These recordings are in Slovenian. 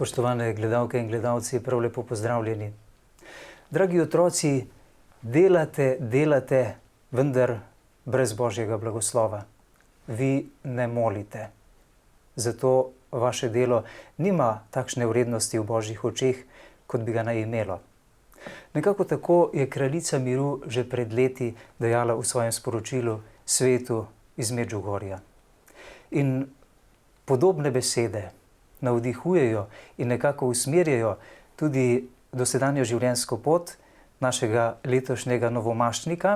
Spoštovane gledalke in gledalci, prav lepo pozdravljeni. Dragi otroci, delate, vendar brez Božjega blagoslova. Vi ne molite. Zato vaše delo nima takšne vrednosti v Božjih očeh, kot bi ga naj imelo. Nekako tako je kraljica miru že pred leti dejala v svojem sporočilu svetu iz Medžugorja. In podobne besede navdihujejo in nekako usmerjajo tudi dosedanjo življenjsko pot našega letošnjega novomašnika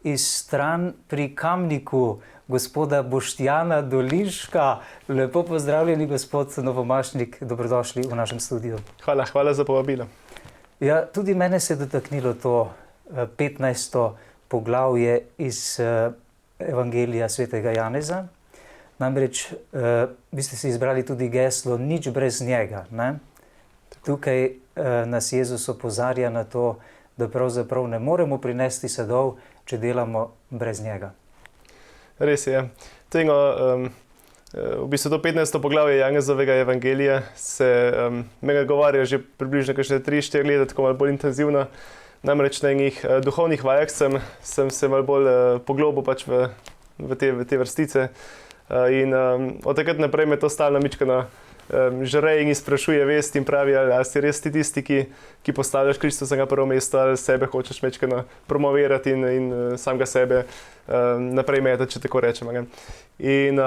iz Stran pri Kamniku, gospoda Boštjana Dolinška. Lepo pozdravljeni, gospod novomašnik, dobrodošli v našem studiu. Hvala za povabilo. Ja, tudi mene se je dotaknilo to 15. poglavje iz Evangelija svetega Janeza. Namreč, vi ste si izbrali tudi geslo nič brez njega. Ne? Tukaj nas Jezus opozarja na to, da pravzaprav ne moremo prinesti sadov, če delamo brez njega. Res je. V bistvu to 15. poglavje Janezovega evangelija se me govarja že približno 3-4 leta, tako malo bolj intenzivno. Namreč na enih duhovnih vajah sem se malo bolj poglobil pač v te vrstice. In od takrat naprej me to stalno mičkano žre in sprašuje vest in pravi, ali si res ti tisti, ki postavljaš Kristusa na prvo mesto, ali sebe hočeš mičkano promovirati in samega sebe naprej metati, če tako rečemo. In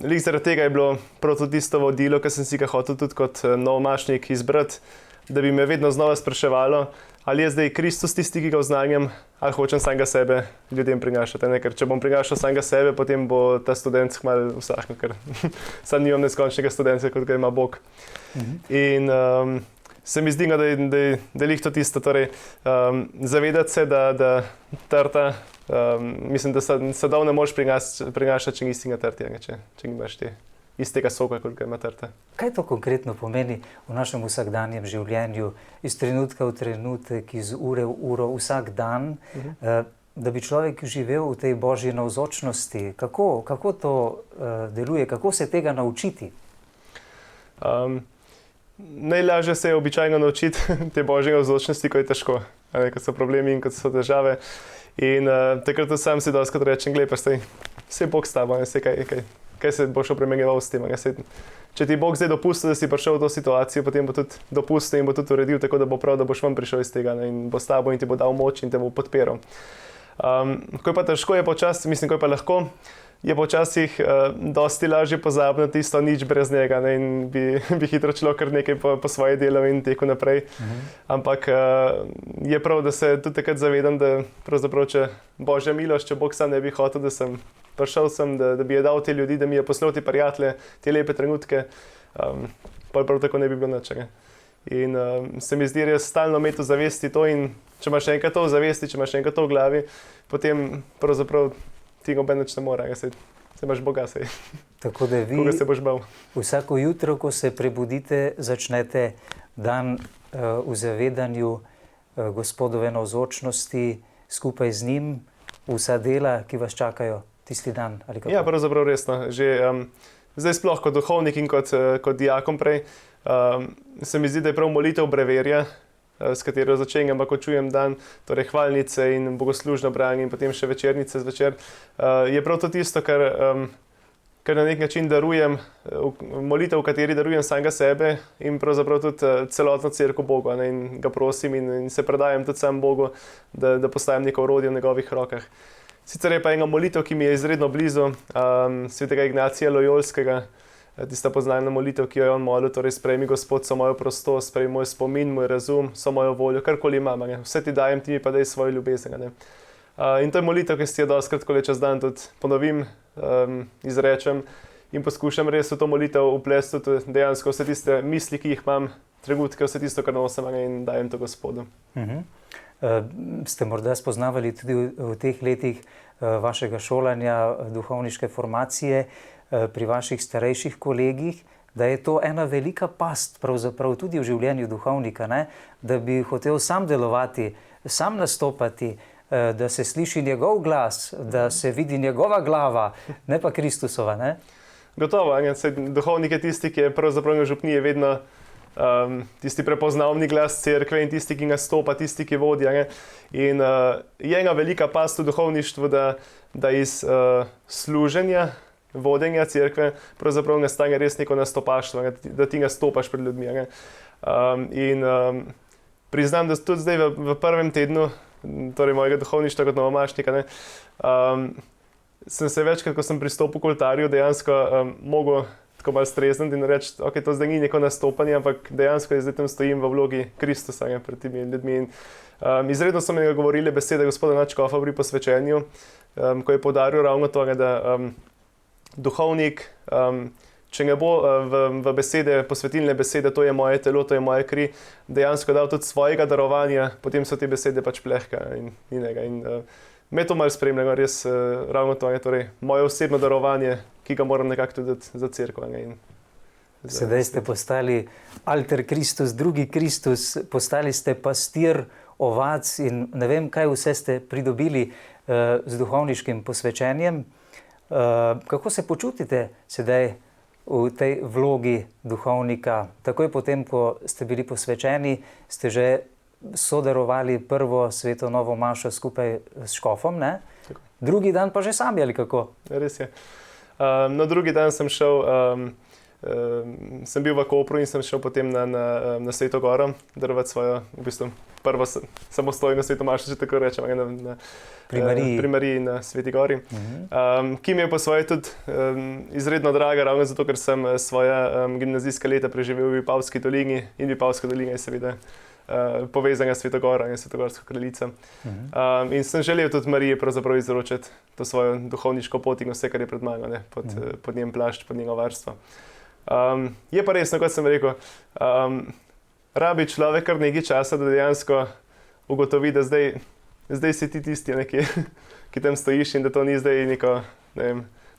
lik zaradi tega je bilo prav to tisto vodilo, ki sem si ga hotel tudi kot novomašnik izbrati, da bi me vedno znova spraševalo, ali je zdaj Kristus tisti, ki ga oznanjam, ali hočem samega sebe ljudem prinašati. Ker če bom prinašal samega sebe, potem bo ta študent kmalu usahnil, ker sam nimam neskončnega študenta, kot ga ima Bog. In se mi zdi, da je lih to tisto, torej zavedati se, da trta, mislim, da sadov ne moreš prinašati, če nisi ga trtja, če nimaš iz tega soka, kot ga ima trta. Kaj to konkretno pomeni v našem vsakdanjem življenju, iz trenutka v trenutek, iz ure v uro, vsak dan, da bi človek živel v tej Božji navzočnosti? Kako to deluje? Kako se tega naučiti? Najlažje se je običajno naučiti te Božje navzočnosti, ko je težko, ko so problemi in ko so težave. In takrat sam si dostakrat rečem, glej, saj Bog s tabo, kaj se bo šel premenjeval s tem. Če ti Bog zdaj dopustil, da si prišel v to situacijo, potem bo tudi dopustil in bo tudi uredil tako, da bo prav, da boš ven prišel iz tega in bo s tabo in ti bo dal moč in te bo podpiral. Ko je pa težko, ko je pa lahko, je počasih dosti lažje pozabiti tisto nič brez njega in bi hitro človek kar nekaj po svoje delal in tekel naprej. Ampak je prav, da se tudi takrat zavedam, da pravzaprav, če Božja milost, če Bog sam ne bi hotel, da sem prišel sem, da bi je dal te ljudi, da mi je poslal te prijatelje, te lepe trenutke, pa prav tako ne bi bilo nič. In se mi zdi res stalno imeti v zavesti to in če imaš enkrat to v zavesti, če imaš enkrat to v glavi, potem pravzaprav ti noben nič ne more, se imaš Boga, Tako da vi koga se boš bal. Vsako jutro, ko se prebudite, začnete dan v zavedanju Gospodove navzočnosti, skupaj z njim, vsa dela, ki vas čakajo tisti dan, ali kako? Ja, pravzaprav resno. Zdaj sploh kot duhovnik in kot diakon prej, se mi zdi, da je prav molitev breverja, s katero začenjam, ko čujem dan, torej hvalnice in bogoslužno branje in potem še večernice zvečer, je prav to tisto, kar na nek način darujem, molitev, v kateri darujem samega sebe in pravzaprav tudi celotno cerkev Bogu in ga prosim in se predajam tudi sam Bogu, da postavim neko orodje v njegovih rokah. Sicer je pa ena molitev, ki mi je izredno blizu, svetega Ignacija Lojolskega, tista poznana molitev, ki jo je on molil, torej sprejmi Gospod so mojo prostost, sprejmi moj spomin, moj razum, so mojo voljo, karkoli imam, vse ti dajem, ti mi pa daj svojo ljubezen. In to je molitev, ki si jo dostakrat, ko čez dan tudi ponovim, izrečem in poskušam res v to molitev vplesti tudi dejansko vse tiste misli, ki jih imam, trenutke, vse tisto, kar nosim in dajem to Gospodu. Ste morda spoznavali tudi v teh letih vašega šolanja, duhovniške formacije, pri vaših starejših kolegih, da je to ena velika past pravzaprav tudi v življenju duhovnika, ne? Da bi hotel sam delovati, sam nastopati, da se sliši njegov glas, da se vidi njegova glava, ne pa Kristusova, ne? Gotovo, duhovnik je tisti, ki je pravzaprav na župniji vedno tisti prepoznavni glas cerkve in tisti, ki nastopa, tisti, ki vodi. In je ena velika past v duhovništvu, da iz služenja, vodenja cerkve pravzaprav nastane res neko nastopaštvo, da ti nastopaš pred ljudmi. Priznam, da tudi zdaj v prvem tednu, torej mojega duhovništva kot novomašnika, sem se večkrat, ko sem pristopil k oltarju, dejansko mogel tako malo strezniti in reči, ok, to zdaj ni neko nastopanje, ampak dejansko zdaj tam stojim v vlogi Kristusa pred temi ljudmi. Izredno so mi govorili besede gospoda nadškofa pri posvečenju, ko je poudaril ravno to, da duhovnik, če ne bo v besede, posvetilne besede, to je moje telo, to je moje kri, dejansko dal tudi svojega darovanja, potem so te besede pač plehka in njega. Me to malo spremlja, res ravno to, torej moje osebno darovanje, ki ga moram nekako tudi za cerkev. Sedaj ste postali alter Kristus, drugi Kristus, postali ste pastir, ovac in ne vem, kaj vse ste pridobili z duhovniškim posvečenjem. Kako se počutite sedaj v tej vlogi duhovnika? Takoj potem, ko ste bili posvečeni, ste že sodarovali prvo sveto novo mašo skupaj s škofom, ne? Drugi dan pa že sami, ali kako? Res je. No, drugi dan sem šel, sem bil v Kopru in sem šel potem na Sveto Goro darovati svojo, v bistvu, prvo samostojno sveto mašo, če tako rečem, pri Mariji na Sveti Gori, ki mi je po svoje tudi izredno draga, ravno zato, ker sem svoja gimnazijska leta preživel v Vipavski dolini in Vipavska dolina je seveda povezana s Sveto Goro in Svetogorsko kraljico. In sem želel tudi Mariji pravzaprav izročiti to svojo duhovniško pot in vse, kar je pred mano, pod njen plašč, pod njeno varstvo. Je pa resno, kot sem rekel, rabi človek kar nekaj časa, da dejansko ugotovi, da zdaj si ti tisti, ki tam stojiš in da to ni zdaj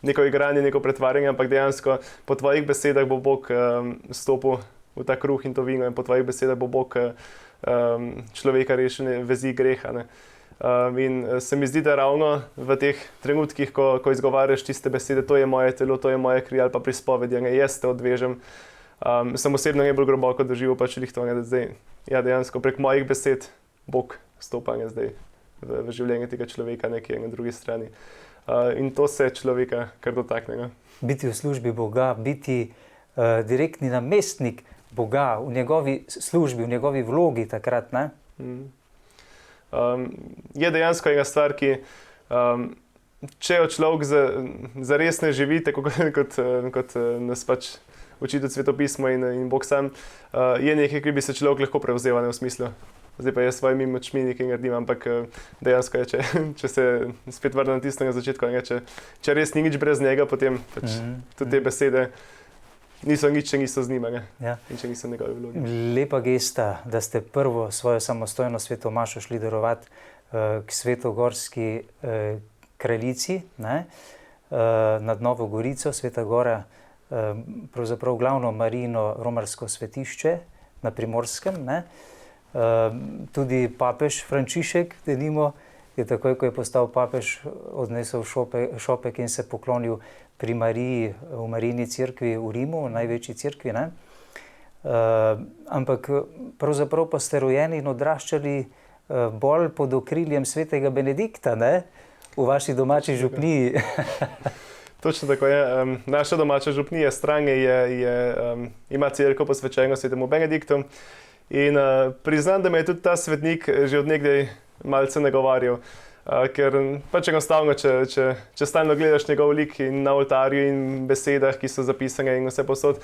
neko igranje, neko pretvarjanje, ampak dejansko po tvojih besedah bo Bog stopil v ta kruh in to vino in po tvojih besedah bo Bog človeka rešil vezi greha. In se mi zdi, da ravno v teh trenutkih, ko izgovarjaš tiste besede, to je moje telo, to je moje kri ali pa prispovedi, jaz te odvežem, sem osebno najbolj globoko doživel pač to, da zdaj dejansko prek mojih besed Bog stopa zdaj v življenje tega človeka, nekje na drugi strani. In to se človeka kar dotakne. Biti v službi Boga, biti direktni namestnik Boga v njegovi službi, v njegovi vlogi takrat, ne? Je dejansko ena stvar, ki če jo človek zares ne živi, tako kot nas pač uči tudi svetopismo in Bog sam, je nekaj, ki bi se človek lahko prevzel v smislu. Zdaj pa jaz s svojimi močmi nekaj naredim, ampak dejansko je, če se spet vrnem na tisto na začetku, če res ni nič brez njega, potem pač tudi te besede niso nič, če niso z njima, in če niso njegove vloge. Lepa gesta, da ste prvo svojo samostojno sveto mašo šli darovati k svetogorski kraljici, nad Novo Gorico, Sveta Gora, pravzaprav glavno Marijino romarsko svetišče na Primorskem, tudi papež Frančišek, denimo, je takoj, ko je postal papež, odnesel šopek in se poklonil pri Mariji v Marijini cerkvi v Rimu, največji cerkvi. Ampak pravzaprav pa ste rojeni in odraščali bolj pod okriljem svetega Benedikta, v vaši domači župniji. Točno tako je. Naša domača župnija Strange ima cerkev posvečeno svetemu Benediktu in priznam, da me je tudi ta svetnik že od nekdaj malce nagovarjal. Ker pač enostavno, če stalno gledaš njegov lik in na oltarju in besedah, ki so zapisane in vse posod,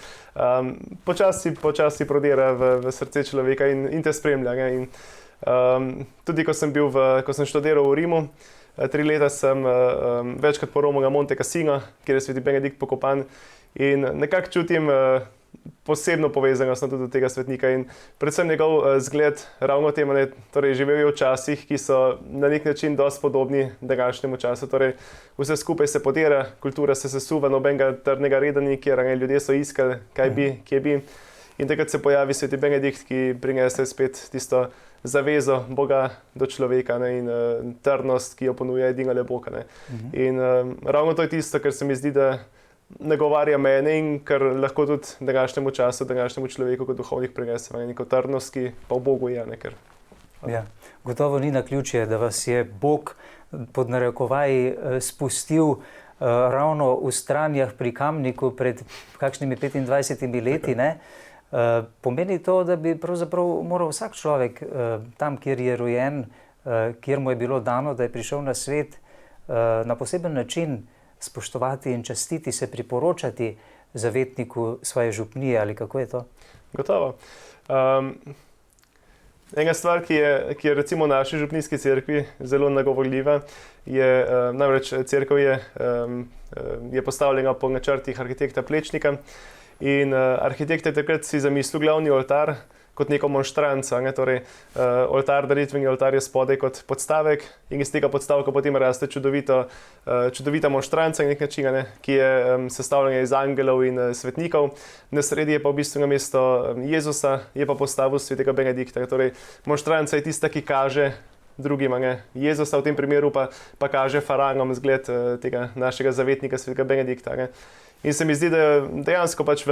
počasi prodira v srce človeka in te spremlja. Tudi ko sem študiral v Rimu, 3 leta sem večkrat poromal na Monte Cassino, kjer je sveti Benedikt pokopan in nekako čutim posebno povezanost tudi do tega svetnika in predvsem njegov zgled ravno temu, torej živel je v časih, ki so na nek način dosti podobni današnjemu času, torej vse skupaj se podira, kultura se sesuva, nobenega trdnega reda ni, kjer ljudje so iskali, kaj bi, kje bi in takrat se pojavi sveti Benedikt, ki prinese spet tisto zavezo Boga do človeka in trdnost, ki jo ponuja edino le Boga. In ravno to je tisto, kar se mi zdi, nagovarja mene in kar lahko tudi današnjemu času, današnjemu človeku kot duhovnik prinese neko trdnost, ki pa v Bogu je. Ja, gotovo ni naključje, da vas je Bog pod narekovaji spustil ravno v Stranjah pri Kamniku pred kakšnimi 25 leti. Ne? Pomeni to, da bi pravzaprav moral vsak človek tam, kjer je rojen, kjer mu je bilo dano, da je prišel na svet, na poseben način spoštovati in častiti, se priporočati zavetniku svoje župnije, ali kako je to? Gotovo. Ena stvar, ki je recimo v naši župnijski cerkvi zelo nagovorljiva, je namreč cerkev je postavljena po načrtih arhitekta Plečnika in arhitekt je takrat si zamislil glavni oltar kot neko monštranco, torej oltar, daritveni oltar je spodaj kot podstavek in iz tega podstavka potem raste čudovita monštranca na nek način, ki je sestavljena iz angelov in svetnikov. Na sredi je pa v bistvu namesto Jezusa je pa postavil svetega Benedikta. Torej monštranca je tista, ki kaže drugima. Jezusa v tem primeru pa kaže faranom zgled tega našega zavetnika svetega Benedikta. In se mi zdi, da je dejansko pač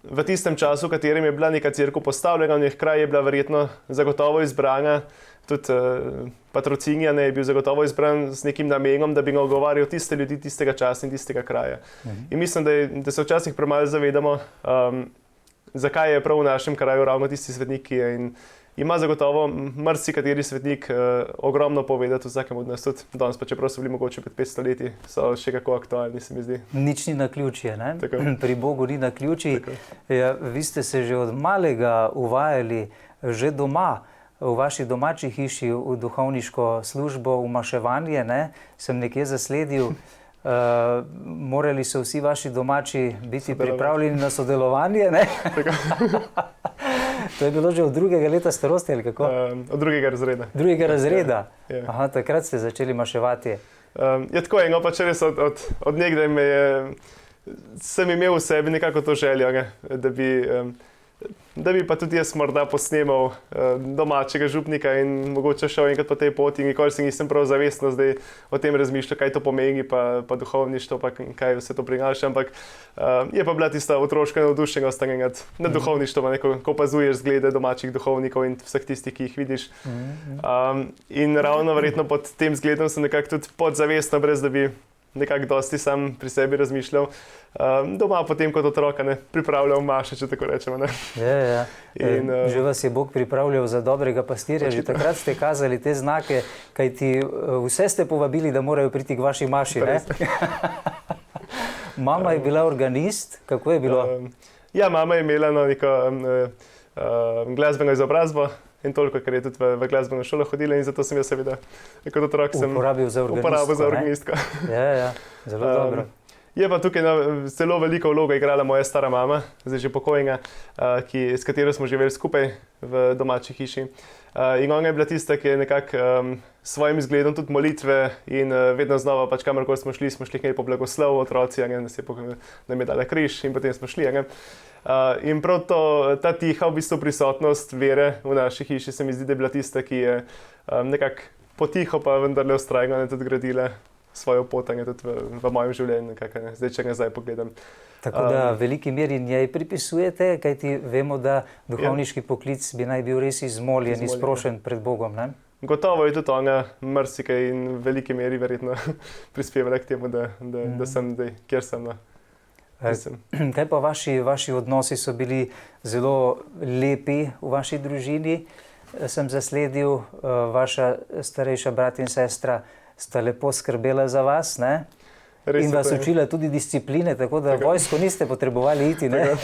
v tistem času, v katerem je bila neka cerkev postavljena, v njih kraj je bila verjetno zagotovo izbrana, tudi patrocinja je bil zagotovo izbran z nekim namenom, da bi nagovarjal tiste ljudi tistega časa in tistega kraja. In mislim, da se včasih premalo zavedamo, zakaj je prav v našem kraju ravno tisti svetnik, ki je. In ima zagotovo marsikateri svetnik ogromno povedati vsakemu od nas, tudi danes, pa čeprav so bili mogoče pred 500 leti, so še kako aktualni, se mi zdi. Nič ni naključje, ne? Pri Bogu ni naključij. Ja, vi ste se že od malega uvajali že doma, v vaši domači hiši, v duhovniško službo, v maševanje, ne? Sem nekje zasledil. Morali so vsi vaši domači biti pripravljeni na sodelovanje, ne? To je bilo že od 2. leta starosti, ali kako? Od 2. razreda. 2. razreda? Ja. Aha, takrat ste začeli maševati. Je tako, pač res od nekdaj sem imel v sebi nekako to željo, da bi pa tudi jaz morda posnemal domačega župnika in mogoče šel enkrat po tej poti. Nikoli si nisem prav zavestno zdaj o tem razmišljal, kaj to pomeni, pa duhovništvo, pa kaj vse to prinaša, ampak je pa bila tista otroška navdušenost nad duhovništvom, ko opazuješ zglede domačih duhovnikov in vseh tistih, ki jih vidiš. In ravno verjetno pod tem zgledom sem nekako tudi podzavestno, brez da bi nekako dosti sam pri sebi razmišljal, doma potem kot otroka pripravljal maše, če tako rečemo. Ja. Že vas je Bog pripravljal za dobrega pastirja, že takrat ste kazali te znake, kajti vse ste povabili, da morajo priti k vaši maši, ne? Mama je bila organist, kako je bilo? Ja, mama je imela neko glasbeno izobrazbo in toliko, ker je tudi v glasbeno šolo hodila in zato sem jaz seveda kot otrok uporabil za organistko. Ja, zelo dobro. Je pa tukaj zelo veliko vlogo igrala moja stara mama, zdaj že pokojna, s katero smo živeli skupaj v domači hiši. In ona je bila tista, ki je nekako svojim izgledom tudi molitve in vedno znova, pač kamorkoli smo šli nekaj po blagoslov, otroci, nam je dala križ in potem smo šli. In prav ta tiha v bistvu prisotnost vere v naši hiši se mi zdi, da je bila tista, ki je nekako potiho pa vendarle vztrajno tudi gradila svojo pot tudi v mojem življenju, zdaj, če nazaj pogledam. Tako da v veliki meri njej pripisujete, kajti vemo, da duhovniški poklic bi naj bil res izmoljen, izprošen pred Bogom, ne? Gotovo je tudi ona marsikaj in v veliki meri verjetno prispevala k temu, da sem zdaj, kjer sem. Kaj pa vaši odnosi so bili zelo lepi v vaši družini? Sem zasledil, vaša starejša brat in sestra sta lepo skrbela za vas, ne? In vas učila tudi discipline, tako da vojsko niste potrebovali iti, ne?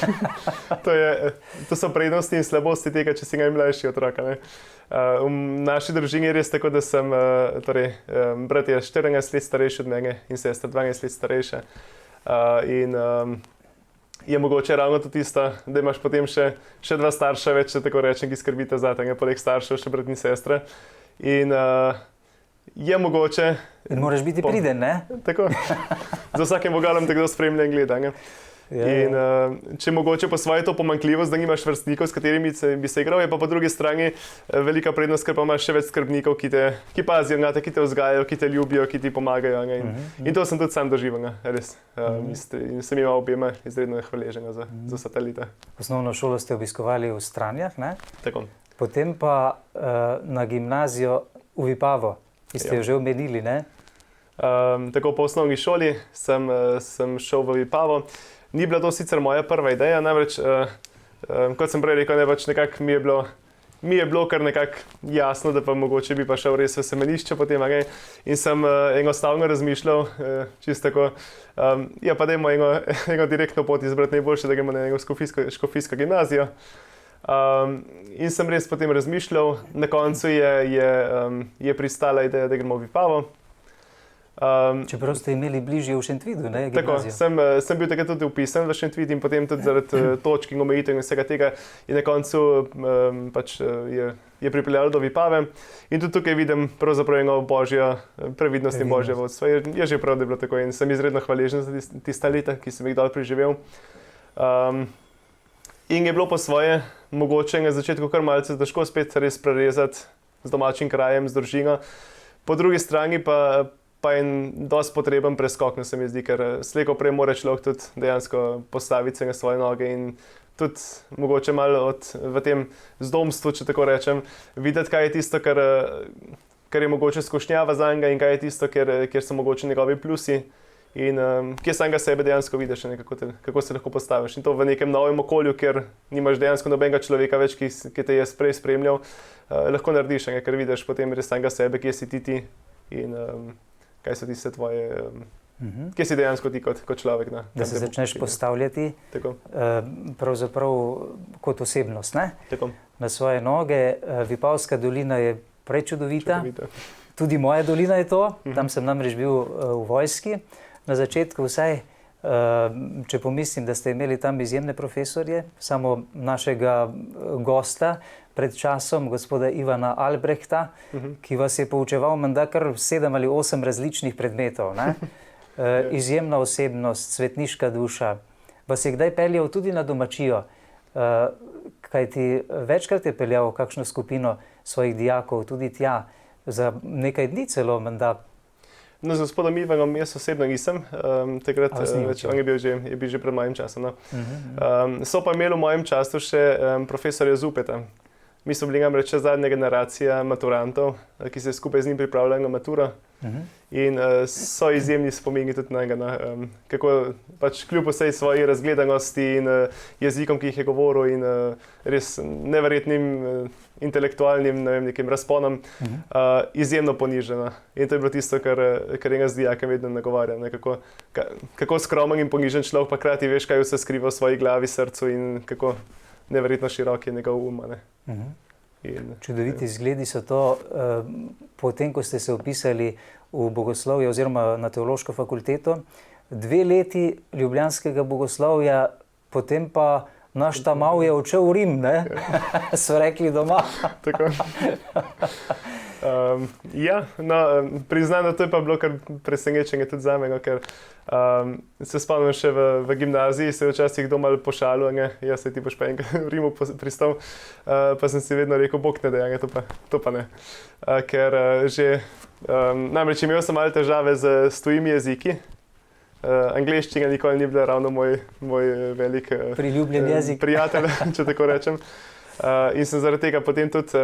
To so prednosti in slabosti tega, če si najmlajši otrok. V naši družini je res tako, da sem, brat je 14 let starejši od mene in sestra 12 let starejša. In je mogoče ravno to tisto, da imaš potem še dva starša več, če tako rečem, ki skrbite za tega, poleg staršev še brat in sestra. In je mogoče... In moraš biti priden, ne? Tako. Za vsakim vogalom te kdo spremlja in gleda. In če mogoče po svoje to pomanjkljivost, da nimaš vrstnikov, s katerimi bi se igral, je pa po drugi strani velika prednost, ker pa imaš še več skrbnikov, ki pazijo na te, ki te vzgajajo, ki te ljubijo, ki ti pomagajo. In to sem tudi sam doživel, res. In sem imel obema izredno hvaležen za satelite. Osnovno šolo ste obiskovali v Stranjah, ne? Tako. Potem pa na gimnazijo v Vipavo, ki ste jo že omenili, ne? Tako po osnovni šoli sem šel v Vipavo. Ni bila to sicer moja prva ideja, namreč, kot sem prej rekel, nekako mi je bilo kar nekako jasno, da pa mogoče bi pa šel res v semenišče potem. In sem enostavno razmišljal, čisto tako, ja pa dajmo eno direktno pot izbrati, najboljše, da gremo na eno škofijsko gimnazijo. In sem res potem razmišljal, na koncu je pristala ideja, da gremo v Vipavo. Čeprav ste imeli bližje v Šentvidu, ne? Tako, sem bil takrat tudi vpisan v Šentvid in potem tudi zaradi točk in omejitev in vsega tega in na koncu je pripeljalo do Vipave. In tudi tukaj vidim pravzaprav eno božjo previdnost in božje vodstvo. Je že prav, da je bilo tako in sem izredno hvaležen za tista leta, ki sem jih dal preživel. In je bilo po svoje mogoče na začetku kar malce težko spet res prerezati z domačim krajem, z družino. Po drugi strani pa je dosti potreben preskok, se mi zdi, ker slejko prej mora človek tudi dejansko postaviti se na svoje noge in tudi mogoče malo v tem zdomstvu, če tako rečem, videti, kaj je tisto, kar je mogoče skušnjava za njega in kaj je tisto, kjer so mogoče njegovi plusi in kje samega sebe dejansko vidiš, kako se lahko postaviš. In to v nekem novem okolju, kjer nimaš dejansko nobenega človeka več, ki te je prej spremljal, lahko narediš, ker vidiš potem res samega sebe, kje si ti in kaj so tiste tvoje, kje si dejansko ti kot človek. Da se začneš postavljati pravzaprav kot osebnost, ne? Tako. Na svoje noge. Vipavska dolina je prečudovita. Tudi moja dolina je to, tam sem namreč bil v vojski. Na začetku vsaj, če pomislim, da ste imeli tam izjemne profesorje, samo našega gosta pred časom, gospoda Ivana Albrehta, ki vas je poučeval menda kar 7 ali 8 različnih predmetov. Ne? Izjemna osebnost, svetniška duša. Vas je kdaj peljal tudi na domačijo? Kajti večkrat je peljal kakšno skupino svojih dijakov tudi tja, za nekaj dni celo menda. No, z gospodom Ivanom jaz osebno nisem, takrat on je bil že pred mojim časom. No. So pa imeli v mojem času še profesorja Zupeta. Mi smo bili namreč zadnja generacija maturantov, ki se skupaj z njim pripravljali na maturo. In so izjemni spomini tudi na njega, kako pač kljub vsej svoji razgledanosti in jezikom, ki jih je govoril in res neverjetnim intelektualnim nekim razponom, izjemno ponižena. In to je bilo tisto, kar enega z dijakem vedno nagovarja. Kako skromen in ponižen človek, pa krati veš, kaj vse skriva v svoji glavi, srcu in kako neverjetno širok je njegov um. Čudoviti zgledi so to. Potem, ko ste se vpisali v bogoslovje oziroma na teološko fakulteto, 2 leti ljubljanskega bogoslovja, potem pa naš Tamav je odšel v Rim, ne? So rekli doma. Tako. Ja, no, priznam, da to je pa bilo kar presenečenje tudi za me, ker se spomnim še v gimnaziji, se je včasih kdo malo pošalil, jaz se ti boš pa enkrat v Rimu pristal, pa sem si vedno rekel, bog ne da, to pa ne. Ker namreč imel sem malo težave s tujimi jeziki. Angleščina nikoli ni bila ravno moj velik priljubljen jezik. Prijatelj, če tako rečem. In sem zaradi tega potem tudi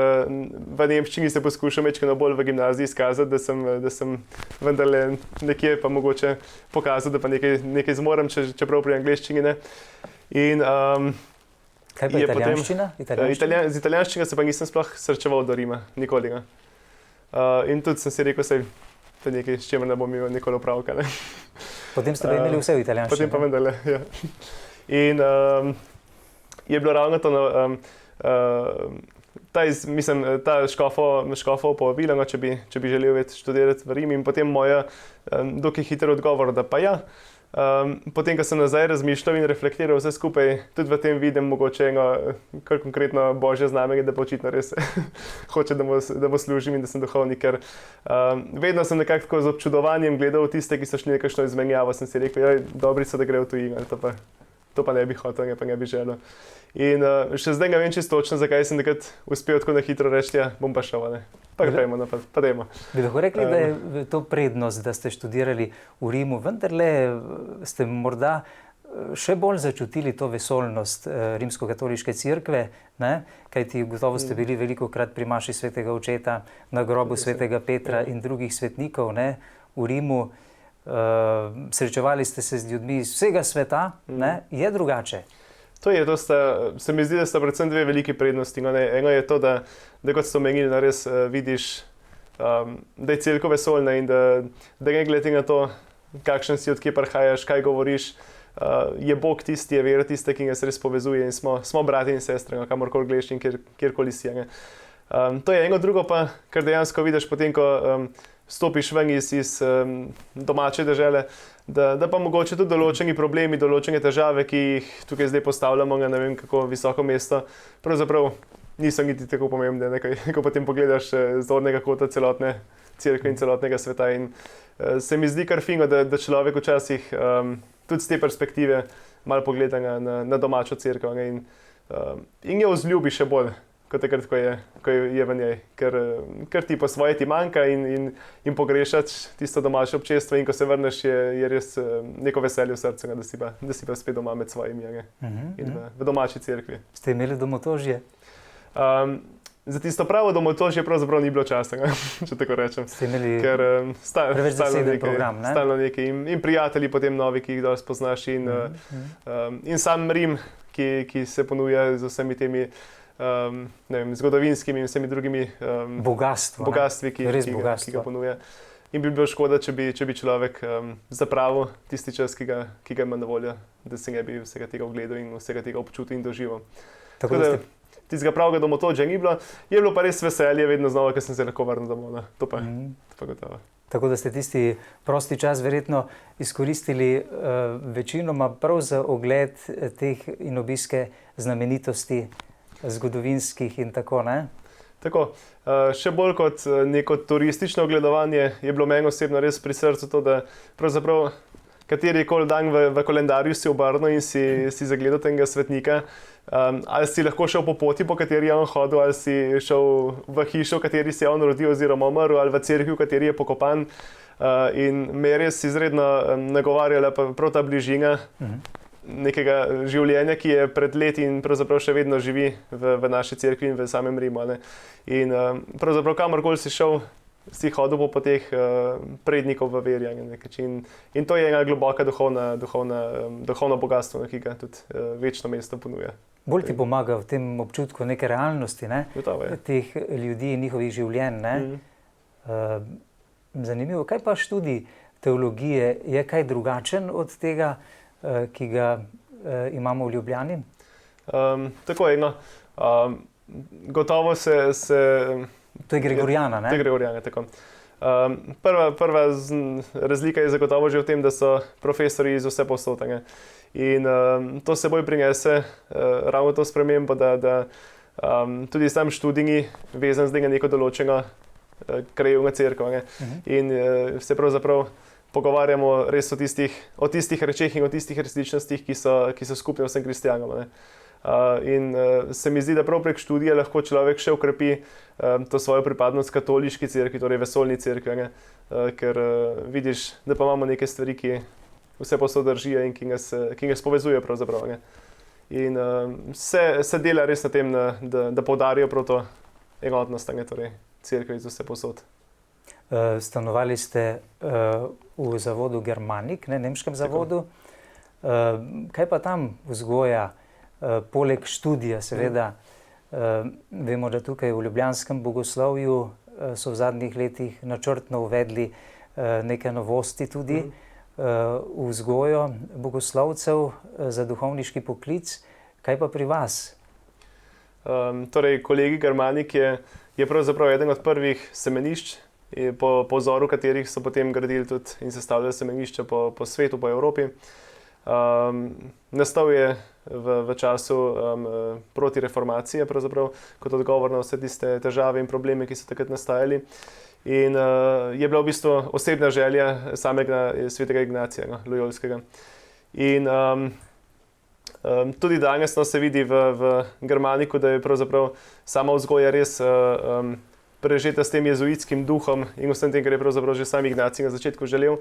v nemščini se poskušal mečkano bolj v gimnaziji izkazati, da sem vendarle nekje pa mogoče pokazal, da pa nekaj zmorem, čeprav pri angleščini ne. In kaj pa italijanščina? Z italijanščino se pa nisem sploh srečeval do Rima, nikoli. In tudi sem si rekel, to je nekaj, s čemer ne bom imel nikoli opravka. Potem ste pa imeli vse v italijanščini. Potem pa vendarle, ja. In je bilo ravno to, ta škofov povabilo, če bi želel študirati v Rimu in potem moja dokaj hiter odgovor, da pa ja. Potem, ko sem nazaj razmišljal in reflektiral vse skupaj, tudi v tem vidim mogoče eno kar konkretno božje znamenje, da pa očitno res hoče, da mu služim in da sem duhovnik, ker vedno sem nekako z občudovanjem gledal tiste, ki so šli nekakšno izmenjavo, sem si rekel, dobri so, da grejo v tujino, to pa ne bi hotel, pa ne bi želel. In še zdaj ne vem čisto točno, zakaj sem takrat uspel tako na hitro reči, ja, bom pa šel, ne. Pa gremo naprej, pa dajmo. Bi lahko rekli, da je to prednost, da ste študirali v Rimu, vendarle ste morda še bolj začutili to vesoljnost rimsko-katoliške cerkve, ne? Kajti gotovo ste bili velikokrat pri maši svetega očeta, na grobu svetega Petra in drugih svetnikov, ne? V Rimu. Srečevali ste se z ljudmi iz vsega sveta, ne? Je drugače? Se mi zdi, da sta predvsem dve veliki prednosti. Eno je to, da kot ste omenili, da res vidiš, da je cerkev vesoljna in da ne glede na to, kakšen si, od kje prihajaš, kaj govoriš, je Bog tisti, je vera tista, ki nas res povezuje in smo brati in sestre, kamorkoli gledaš in kjerkoli si. To je eno, drugo pa, kar dejansko vidiš potem, ko stopiš ven iz domače dežele, da pa mogoče tudi določeni problemi, določene težave, ki jih tukaj zdaj postavljamo na ne vem kako visoko mesto, pravzaprav niso niti tako pomembne, ko potem pogledaš z zornega kota celotne cerkve in celotnega sveta. In se mi zdi kar fino, da človek včasih tudi z te perspektive malo pogleda na domačo cerkev in jo vzljubi še bolj, kot takrat, ko je v njej. Ker ti po svoje ti manjka in pogrešaš tisto domače občestvo in ko se vrneš, je res neko veselje v srcu, da si pa spet doma med svojimi in v domači cerkvi. Ste imeli domotožje? Za tisto pravo domotožje pravzaprav ni bilo časa, če tako rečem. Ste imeli preveč zaseden program, ne? Stalno nekaj in prijatelji potem novi, ki jih dosti poznaš in sam Rim, ki se ponuja z vsemi temi ne vem, zgodovinskimi in vsemi drugimi bogatstvi, ki ga ponuja. In bi bilo škoda, če bi človek zapravil tisti čas, ki ga ima na voljo, da se ne bi vsega tega ogledal in vsega tega občutil in doživel. Tako da tistega pravega domotožja ni bilo, je bilo pa res veselje vedno znova, ker sem se lahko vrnil domov. To pa gotovo. Tako da ste tisti prosti čas verjetno izkoristili večinoma prav za ogled teh in obiske znamenitosti zgodovinskih in tako, ne? Tako, še bolj kot neko turistično ogledovanje je bilo meni osebno res pri srcu to, da pravzaprav katerikoli dan v kalendarju si obrnil in si zagledal tega svetnika, ali si lahko šel po poti, po kateri je on hodil, ali si šel v hišo, v kateri se je on rodil oziroma umrl, ali v cerkvi, v kateri je pokopan. In me je res izredno nagovarjala prav ta bližina nekega življenja, ki je pred leti in pravzaprav še vedno živi v naši cerkvi in v samem Rimu. In pravzaprav kamorkoli si šel, si hodil po poteh prednikov v veri. In to je ena globoka duhovno bogatstvo, ki ga tudi večno mesto ponuja. Bolj ti pomaga v tem občutku neke realnosti, ne? Teh ljudi in njihovih življenj. Ne? Zanimivo, kaj pa študij teologije, je kaj drugačen od tega, ki ga imamo v Ljubljani? Tako je, gotovo se... To je Gregorijana, ne? To je Gregorijana, tako. Prva razlika je zagotovo že v tem, da so profesori iz vse povsod. In to seboj prinese ravno to spremembo, da tudi sam študij vezan zdaj na neko določeno krajevno cerkev. In se pravzaprav pogovarjamo res o tistih rečeh in o tistih resničnostih, ki so skupne vsem kristjanom. In se mi zdi, da prav prek študija lahko človek še ukrepi to svojo pripadnost katoliški cerkvi, torej vesoljni cerkvi, ker vidiš, da pa imamo neke stvari, ki vse posod držijo in ki nas povezujejo pravzaprav. In se dela res na tem, da poudarijo prav to enotnost, torej cerkve iz vse posod. Stanovali ste v zavodu Germanik, nemškem zavodu. Kaj pa tam vzgoja, poleg študija seveda? Vemo, da tukaj v ljubljanskem bogoslovju so v zadnjih letih načrtno uvedli neke novosti tudi v vzgojo bogoslovcev za duhovniški poklic. Kaj pa pri vas? Torej, kolegi Germanik je pravzaprav eden od prvih semenišč, po vzoru katerih so potem gradili tudi in sestavljali semenišča po svetu, po Evropi. Nastal je v času protireformacije, pravzaprav kot odgovor na vse tiste težave in probleme, ki so takrat nastajali. In je bila v bistvu osebna želja samega svetega Ignacija Lojolskega. In Tudi danes se vidi v Germaniku, da je pravzaprav sama vzgoja res prežeta s tem jezuitskim duhom in vsem tem, kar je pravzaprav že sam Ignacij na začetku želel.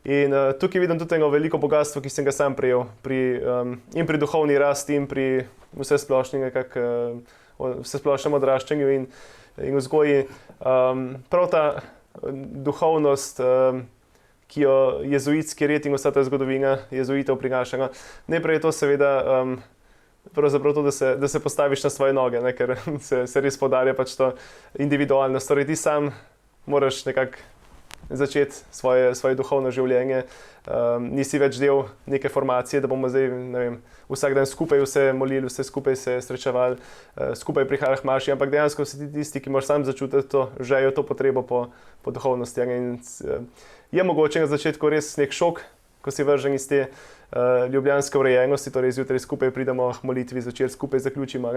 In tukaj vidim tudi eno veliko bogatstvo, ki sem ga sam prejel in pri duhovni rasti in pri vsesplošnem odraščanju in vzgoji. Prav ta duhovnost, ki jo jezuitski red in vsa ta zgodovina jezuitov prinaša. Najprej je to seveda pravzaprav to, da se postaviš na svoje noge, ne, ker se res poudarja pač to individualnost. Torej ti sam moraš nekako začeti svoje duhovno življenje. Nisi več del neke formacije, da bomo zdaj, ne vem, vsak dan skupaj vse molili, vse skupaj se srečevali, skupaj prihajali k maši, ampak dejansko si ti tisti, ki moraš sam začutiti to željo, to potrebo po duhovnosti. In je mogoče na začetku res nek šok, ko si vržen iz te ljubljanske urejenosti, torej zjutraj skupaj pridemo k molitvi, zvečer skupaj zaključimo,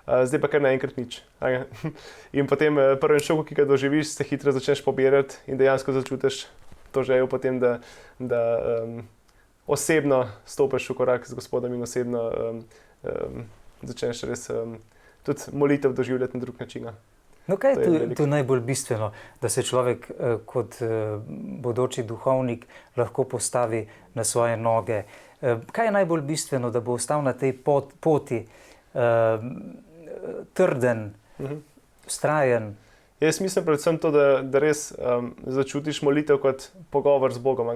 zdaj pa kar naenkrat nič. In potem prvem šoku, ki ga doživiš, se hitro začneš pobirati in dejansko začutiš to željo potem, da osebno stopiš v korak z Gospodom in osebno začneš res tudi molitev doživljati na drug način. No, kaj je tu najbolj bistveno, da se človek kot bodoči duhovnik lahko postavi na svoje noge? Kaj je najbolj bistveno, da bo ostal na tej poti trden, vztrajen? Jaz mislim predvsem to, da res začutiš molitev kot pogovor z Bogom.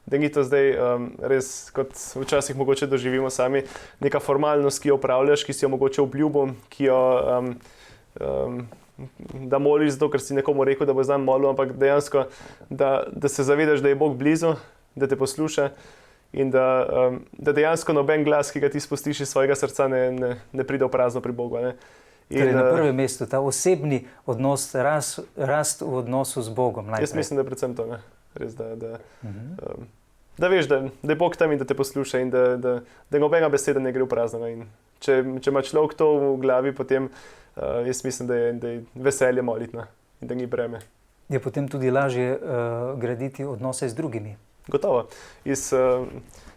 Da ni to zdaj res, kot včasih mogoče doživimo sami, neka formalnost, ki jo opravljaš, ki si jo mogoče obljubil, ki jo da moliš zato, ker si nekomu rekel, da bo znam molil, ampak dejansko, da se zavedaš, da je Bog blizu, da te posluša in da dejansko noben glas, ki ga ti spustiš iz svojega srca, ne pride v prazno pri Bogu. Torej na prvem mestu ta osebni odnos, rast v odnosu z Bogom. Najprej. Jaz mislim, da je predvsem to. Res, da veš, da je Bog tam in da te posluša in da nobena beseda ne gre v prazno. In če ima človek to v glavi, potem jaz mislim, da je veselje molitna in da ni breme. Je potem tudi lažje graditi odnose z drugimi? Gotovo.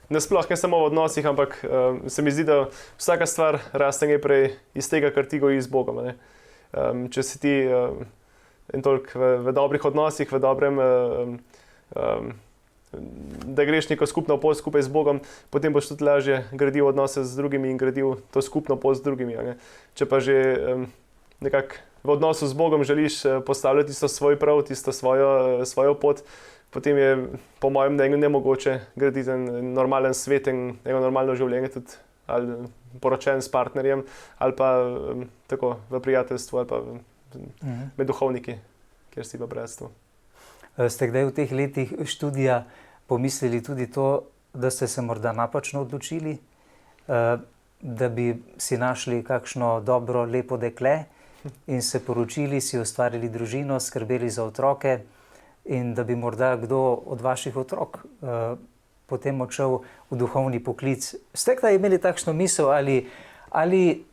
Nasploh ne samo v odnosih, ampak se mi zdi, da vsaka stvar raste najprej iz tega, kar ti goji z Bogom. Če si ti v dobrih odnosih, v dobrem, da greš neko skupno pot skupaj z Bogom, potem boš tudi lažje gradil odnose z drugimi in gradil to skupno pot z drugimi. Če pa že nekako v odnosu z Bogom želiš postavljati tisto svoj prav, tisto svojo pot, potem je po mojem mnenju nemogoče graditi en normalen svet in eno normalno življenje, tudi ali poročen s partnerjem, ali pa tako v prijateljstvu, ali pa med duhovniki, kjer si v bratstvu. Ste kdaj v teh letih študija pomislili tudi to, da ste se morda napačno odločili, da bi si našli kakšno dobro, lepo dekle in se poročili, si ustvarili družino, skrbeli za otroke in da bi morda kdo od vaših otrok potem odšel v duhovni poklic? Ste kdaj imeli takšno misel ali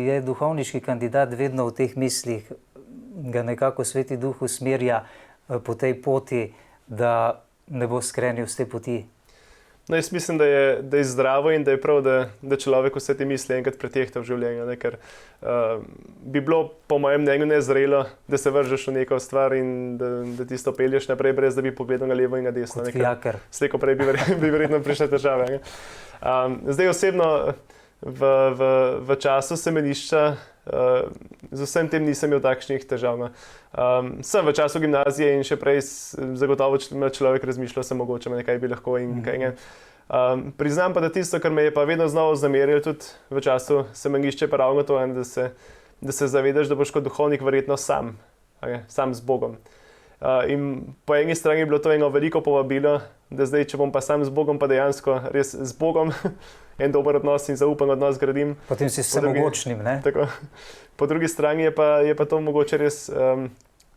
je duhovniški kandidat vedno v teh mislih, ga nekako Sveti Duh usmerja po tej poti, da ne bo skrenil z te poti? No, jaz mislim, da je zdravo in da je prav, da človek vse te misli enkrat pretehta v življenju. Ker bi bilo, po mojem mnenju, nezrelo, da se vržeš v neko stvar in da ti to pelješ naprej, brez da bi pogledal na levo in na desno. Kot fijaker. Slej ko prej bi verjetno prišle težave. Zdaj osebno v času semenišča z vsem tem nisem imel takšnih težav. Sem v času gimnazije in še prej zagotovo človek razmišljal, se mogoče nekaj bi lahko in kaj ne. Priznam pa, da tisto, kar me je pa vedno znova zamerilo tudi v času semenišča, je pa ravno to, da se zavedaš, da boš kot duhovnik verjetno sam z Bogom. In po eni strani je bilo to eno veliko povabilo, da zdaj, če bom pa sam z Bogom, pa dejansko res z Bogom en dober odnos in zaupen odnos gradim. Potem si samomočnim, ne? Tako. Po drugi strani je pa to mogoče res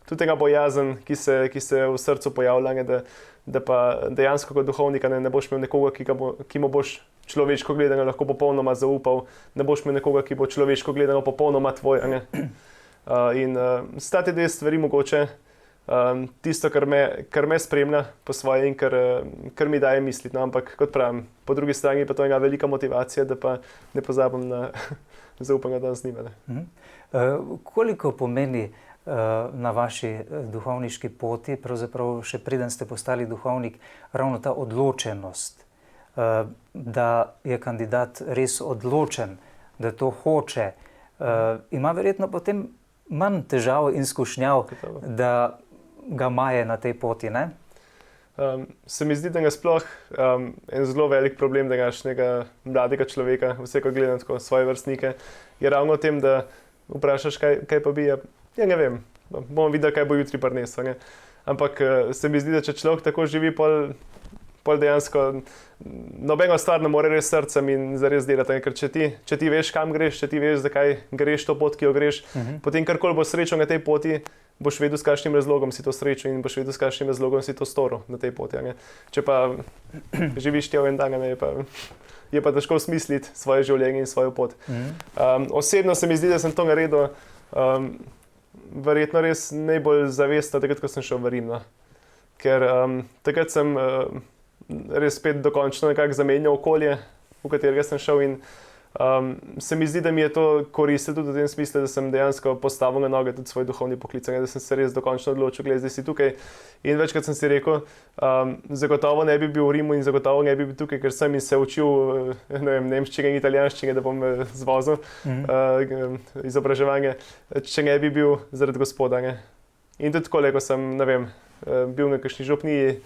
tudi tega bojazen, ki se v srcu pojavlja, da pa dejansko kot duhovnika ne boš imel nekoga, ki mu boš človeško gledano lahko popolnoma zaupal, ne boš imel nekoga, ki bo človeško gledano popolnoma tvoj. In sta te dve stvari mogoče tisto, kar me spremlja po svoje in kar mi daje misliti. No? Ampak kot pravim, po drugi strani pa to je ena velika motivacija, da pa ne pozabim na zaupanje, da nas nima. Koliko pomeni na vaši duhovniški poti, pravzaprav še preden ste postali duhovnik, ravno ta odločenost, da je kandidat res odločen, da to hoče, ima verjetno potem manj težav in skušnjav, da ga maje na tej poti, ne? Se mi zdi, da je sploh en zelo velik problem današnjega mladega človeka, vse, ko gleda na svoje vrstnike, je ravno v tem, da vprašaš, kaj pa bi, ja ne vem, bomo videli, kaj bo jutri prineslo. Ampak se mi zdi, da če človek tako živi, pol dejansko nobena stvar ne more res srcem in zares delati. Ker če ti veš, kam greš, če ti veš, zakaj greš to pot, ki jo greš, potem karkoli boš srečal na tej poti, boš vedel, s kakšnim razlogom si to srečal in boš vedel, s kakšnim razlogom si to storil na tej poti. Če pa živiš tja v en dan, je pa težko smisliti svoje življenje in svojo pot. Osebno se mi zdi, da sem to naredil verjetno res najbolj zavestno, takrat, ko sem šel v Rim. Ker takrat sem res spet dokončno nekako zamenjal okolje, v katerega sem šel in se mi zdi, da mi je to koristilo tudi v tem smislu, da sem dejansko postavil na noge tudi svoj duhovni poklic, da sem se res dokončno odločil, glede, zdaj si tukaj. In večkrat sem si rekel, zagotovo ne bi bil v Rimu in zagotovo ne bi bil tukaj, ker sem in se učil nemščine in italijanščine, da bom zvozil izobraževanje, če ne bi bil zaradi Gospoda. In tudi tako, ko sem, bil na kakšni župniji,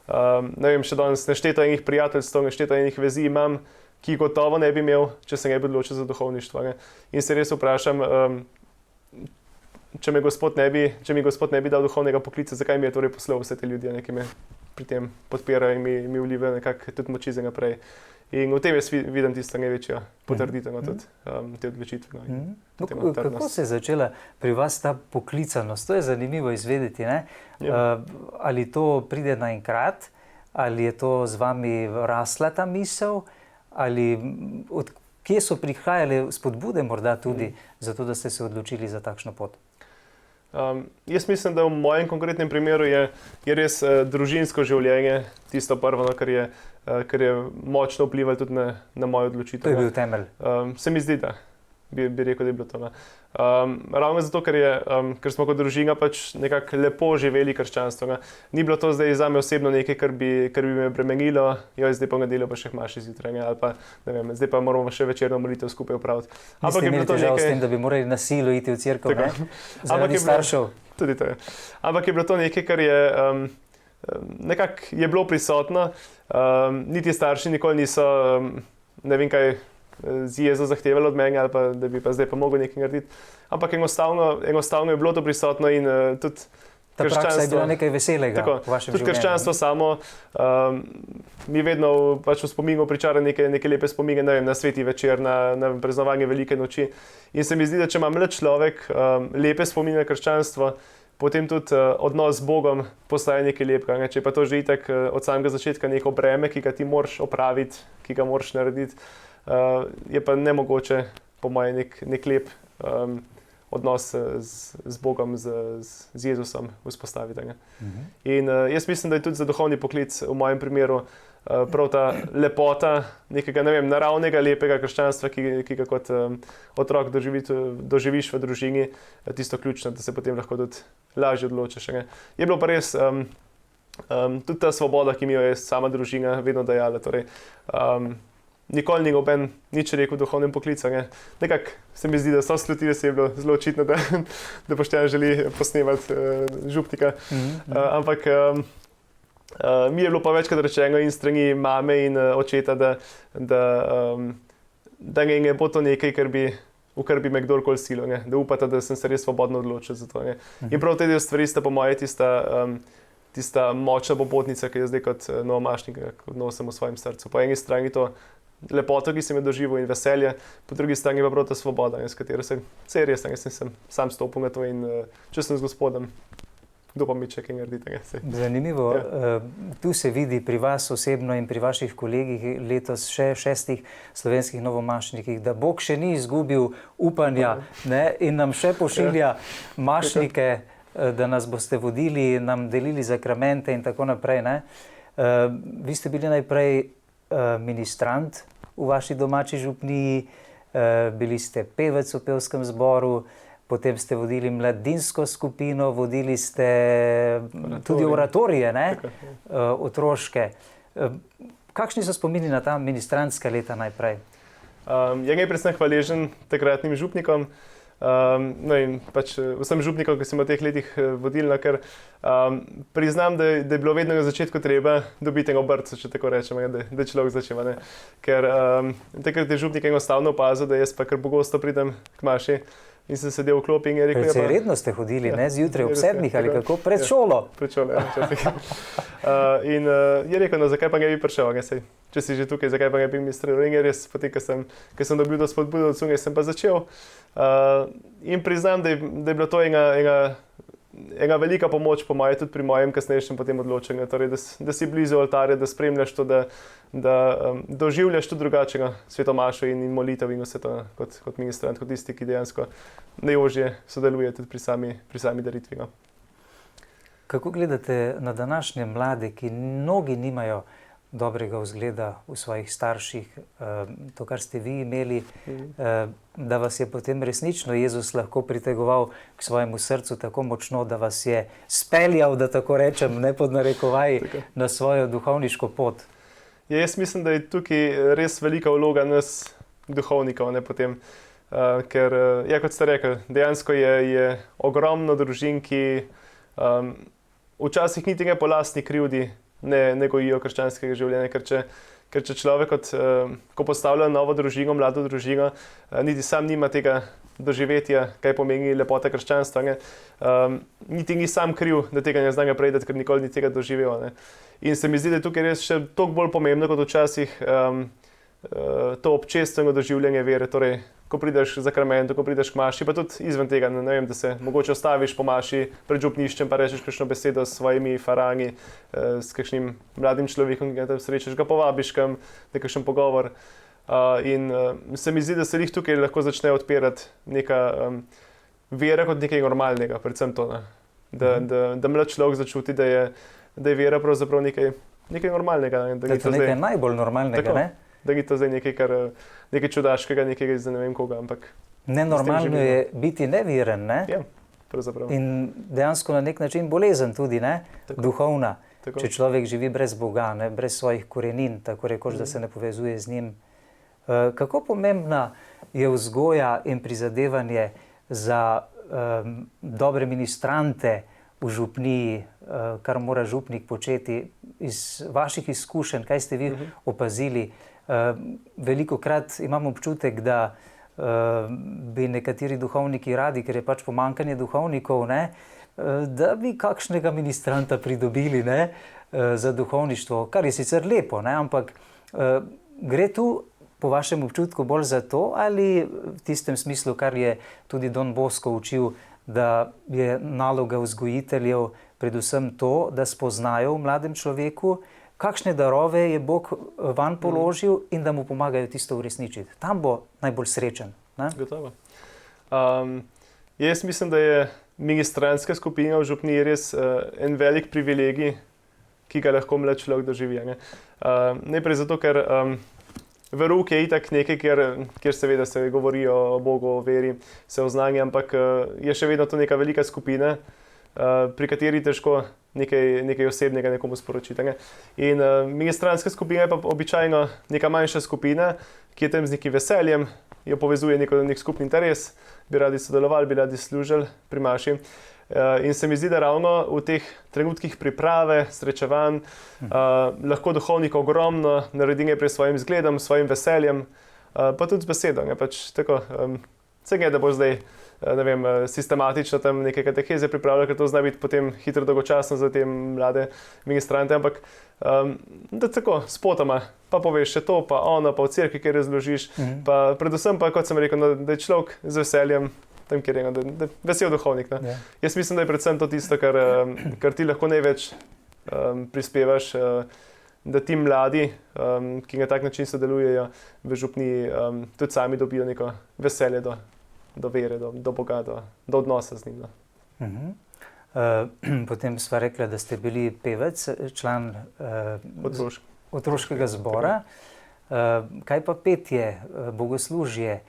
še danes nešteto enih prijateljstv, nešteto enih vezi imam, ki gotovo ne bi imel, če se ne bi odločil za duhovništvo. In se res vprašam, če mi Gospod ne bi dal duhovnega poklica, zakaj mi je torej poslal vse te ljudi, ki me pri tem podpirajo in mi vlivajo nekako tudi moči za naprej. In v tem jaz vidim tisto največjo potrditev tudi te odločitve. Kako se je začela pri vas ta poklicanost? To je zanimivo izvedeti, ne? Ali to pride naenkrat, ali je to z vami rasla ta misel, ali kje so prihajale spodbude morda tudi za to, da ste se odločili za takšno pot? Jaz mislim, da v mojem konkretnem primeru je res družinsko življenje tisto prvo, kar je močno vplivalo tudi na mojo odločitev. To je bil temelj. Se mi zdi, da bi rekel, da je bilo to. Ravno zato, ker smo kot družina pač nekako lepo živeli krščanstvo. Ni bilo to zdaj zame osebno nekaj, kar bi me bremenilo, zdaj pa v nedeljo pa še maši zjutraj, ali pa ne vem, zdaj pa moramo še večerno molitev skupaj opraviti. Niste imeli težav s tem, da bi morali na silo iti v cerkev, ne? Zaradi staršev. Tudi to je. Ampak je bilo to nekaj, kar je nekako je bilo prisotno, niti starši nikoli niso, ne vem kaj, z jezo zahtevali od mene ali pa da bi pa zdaj pa mogel nekaj narediti. Ampak enostavno je bilo to prisotno in tudi ta praksa je bila nekaj veselega v vašem življenju. Tudi krščanstvo samo mi vedno pač v spominu pričara neke lepe spomine, na sveti večer, na praznovanje velike noči. In se mi zdi, da če ima mlad človek lepe spomine na krščanstvo, potem tudi odnos z Bogom postaje nekaj lepega. Če pa to že itak od samega začetka neko breme, ki ga ti moraš opraviti, ki ga moraš narediti, je pa nemogoče, po mojem, nek lep odnos z Bogom, z Jezusom vzpostaviti. In jaz mislim, da je tudi za duhovni poklic v mojem primeru prav ta lepota nekega, naravnega, lepega krščanstva, ki ga kot otrok doživiš v družini, tisto ključno, da se potem lahko tudi lažje odločiš. Je bilo pa res tudi ta svoboda, ki mi jo je sama družina vedno dajala. Torej, nikoli ni noben nič rekel o duhovnem poklicu. Nekako se mi zdi, da so slutili, se je bilo zelo očitno, da Boštjan želi posnemati župnika. Ampak mi je bilo pa večkrat rečeno in strani mame in očeta, da ne bo to nekaj, v kar bi me kdorkoli silil, da upata, da sem se res svobodno odločil za to. In prav te dve stvari sta po moje tista močna popotnica, ki je zdaj kot novomašnik nosim v svojem srcu. Po eni strani to lepoto, ki sem jo doživel in veselje, po drugi strani pa prav ta svoboda, s katero sem res, jaz sem sam stopil na to in če sem z Gospodom, kdo pa mi če kaj narediti. Zanimivo, tu se vidi pri vas osebno in pri vaših kolegih letos še 6 slovenskih novomašnikih, da Bog še ni izgubil upanja in nam še pošilja mašnike da nas boste vodili, nam delili zakramente in tako naprej. Ne? Vi ste bili najprej ministrant v vaši domači župniji, bili ste pevec v pevskem zboru, potem ste vodili mladinsko skupino, vodili ste tudi oratorije, ne? Otroške. Kakšni so spomini na ta ministrantska leta najprej? Najprej sem hvaležen takratnim župnikom, no in pač vsem župnikom, ki sem v teh letih vodil, ker priznam, da je bilo vedno na začetku treba dobiti enega brca, če tako rečemo, da človek začeva. Ne? Ker takrat je župnik enostavno opazil, da jaz pa kar pogosto pridem k maši in sem sedel v klopi in je rekel... Predvsej redno ste hodili, ne? Zjutraj ob 7 ali kako? Pred šolo? Pred šolo, ja. In je rekel, no zakaj pa ne bi prišel, ne? Sej, če si že tukaj, zakaj pa ne bi ministriral. In je res, potem, ko sem dobil do spodbudo od sunge, sem pa začel. In priznam, da je bila to ena velika pomoč po moje, tudi pri mojem kasnejšem potem odločenju. Torej, da si blizu oltarja, da spremljaš to, da doživljaš tudi drugačnega svetomašo in molitev in vse to kot ministrant, kot tisti, ki dejansko najožje sodeluje tudi pri sami daritvi. No. Kako gledate na današnje mlade, ki mnogi nimajo dobrega vzgleda v svojih starših, to, kar ste vi imeli, da vas je potem resnično Jezus lahko pritegoval k svojemu srcu tako močno, da vas je speljal, da tako rečem, ne pod narekovaj, na svojo duhovniško pot? Ja, jaz mislim, da je tukaj res velika vloga nas, duhovnikov, ne potem. Ker, ja, kot ste rekli, dejansko je ogromno družin, ki včasih niti ne po lastni krivdi ne gojijo krščanskega življenja, ker če človek, ko postavlja novo družino, mlado družino, niti sam nima tega doživetja, kaj pomeni lepota krščanstva, niti ni sam kriv, da tega ne zna napredati, ker nikoli ni tega doživel. Ne. In se mi zdi, da je tukaj res še toliko bolj pomembno kot včasih to občestveno doživljanje vere, torej ko prideš k zakramentu, ko prideš k maši, pa tudi izven tega, ne vem, da se mogoče ostaviš po maši pred župniščem, pa rečeš kakšno besedo s svojimi farani, s kakšnim mladim človekom, ki ga tam srečaš, ga povabiš kam, nekakšen pogovor. In se mi zdi, da se jih tukaj lahko začne odpirati neka vera kot nekaj normalnega, predvsem to, ne? Da mlad človek začuti, da je vera pravzaprav nekaj normalnega. Da je to nekaj najbolj normalnega, tako, ne? Da ni to zdaj nekaj čudaškega, nekaj za ne vem koga, ampak... Nenormalno je biti neveren, ne? Ja, pravzaprav. In dejansko na nek način bolezen tudi, ne? Tako. Duhovna. Tako. Če človek živi brez Boga, ne? Brez svojih korenin, tako rekoč, da se ne povezuje z njim. Kako pomembna je vzgoja in prizadevanje za dobre ministrante v župniji, kar mora župnik početi iz vaših izkušenj, kaj ste vi opazili? Velikokrat imam občutek, da bi nekateri duhovniki radi, ker je pač pomanjkanje duhovnikov, ne, da bi kakšnega ministranta pridobili, ne, za duhovništvo, kar je sicer lepo, ne, ampak gre tu po vašem občutku bolj za to ali v tistem smislu, kar je tudi Don Bosco učil, da je naloga vzgojiteljev predvsem to, da spoznajo v mladem človeku, kakšne darove je Bog vanj položil in da mu pomagajo tisto uresničiti. Tam bo najbolj srečen. Ne? Gotovo. Jaz mislim, da je ministrantska skupina v župniji res en velik privilegij, ki ga lahko mlad človek doživi. Najprej zato, ker verouk je itak nekaj, kjer seveda se govori o Bogu, o veri, se oznanja, ampak je še vedno to neka velika skupina, pri kateri težko nekaj osebnega nekomu sporočiti. Ne? In ministrantska skupina je pa običajno neka manjša skupina, ki je tam z nekim veseljem, jo povezuje nek skupni interes, bi radi sodelovali, bi radi služili pri maši. In se mi zdi, da ravno v teh trenutkih priprave, srečevanj, lahko duhovnik ogromno naredi nekaj s svojim zgledom, svojim veseljem, pa tudi z besedo. Pač tako, vse ne, da bo zdaj ne vem, sistematično tam neke kateheze pripravljati, ker to zna biti potem hitro dolgočasno za te mlade ministrante, ampak da tako, spotoma, pa poveš še to, pa ono, pa v cerkvi, kjer razložiš, pa predvsem pa, kot sem rekel, da je človek z veseljem tam, kjer je, da vesel duhovnik. Yeah. Jaz mislim, da je predvsem to tisto, kar ti lahko največ prispevaš, da ti mladi, ki na tak način sodelujejo v župniji, tudi sami dobijo neko veselje do vere, do Boga, do odnosa z njim. Potem sva rekla, da ste bili pevec, član otroškega zbora. Kaj pa petje, bogoslužje,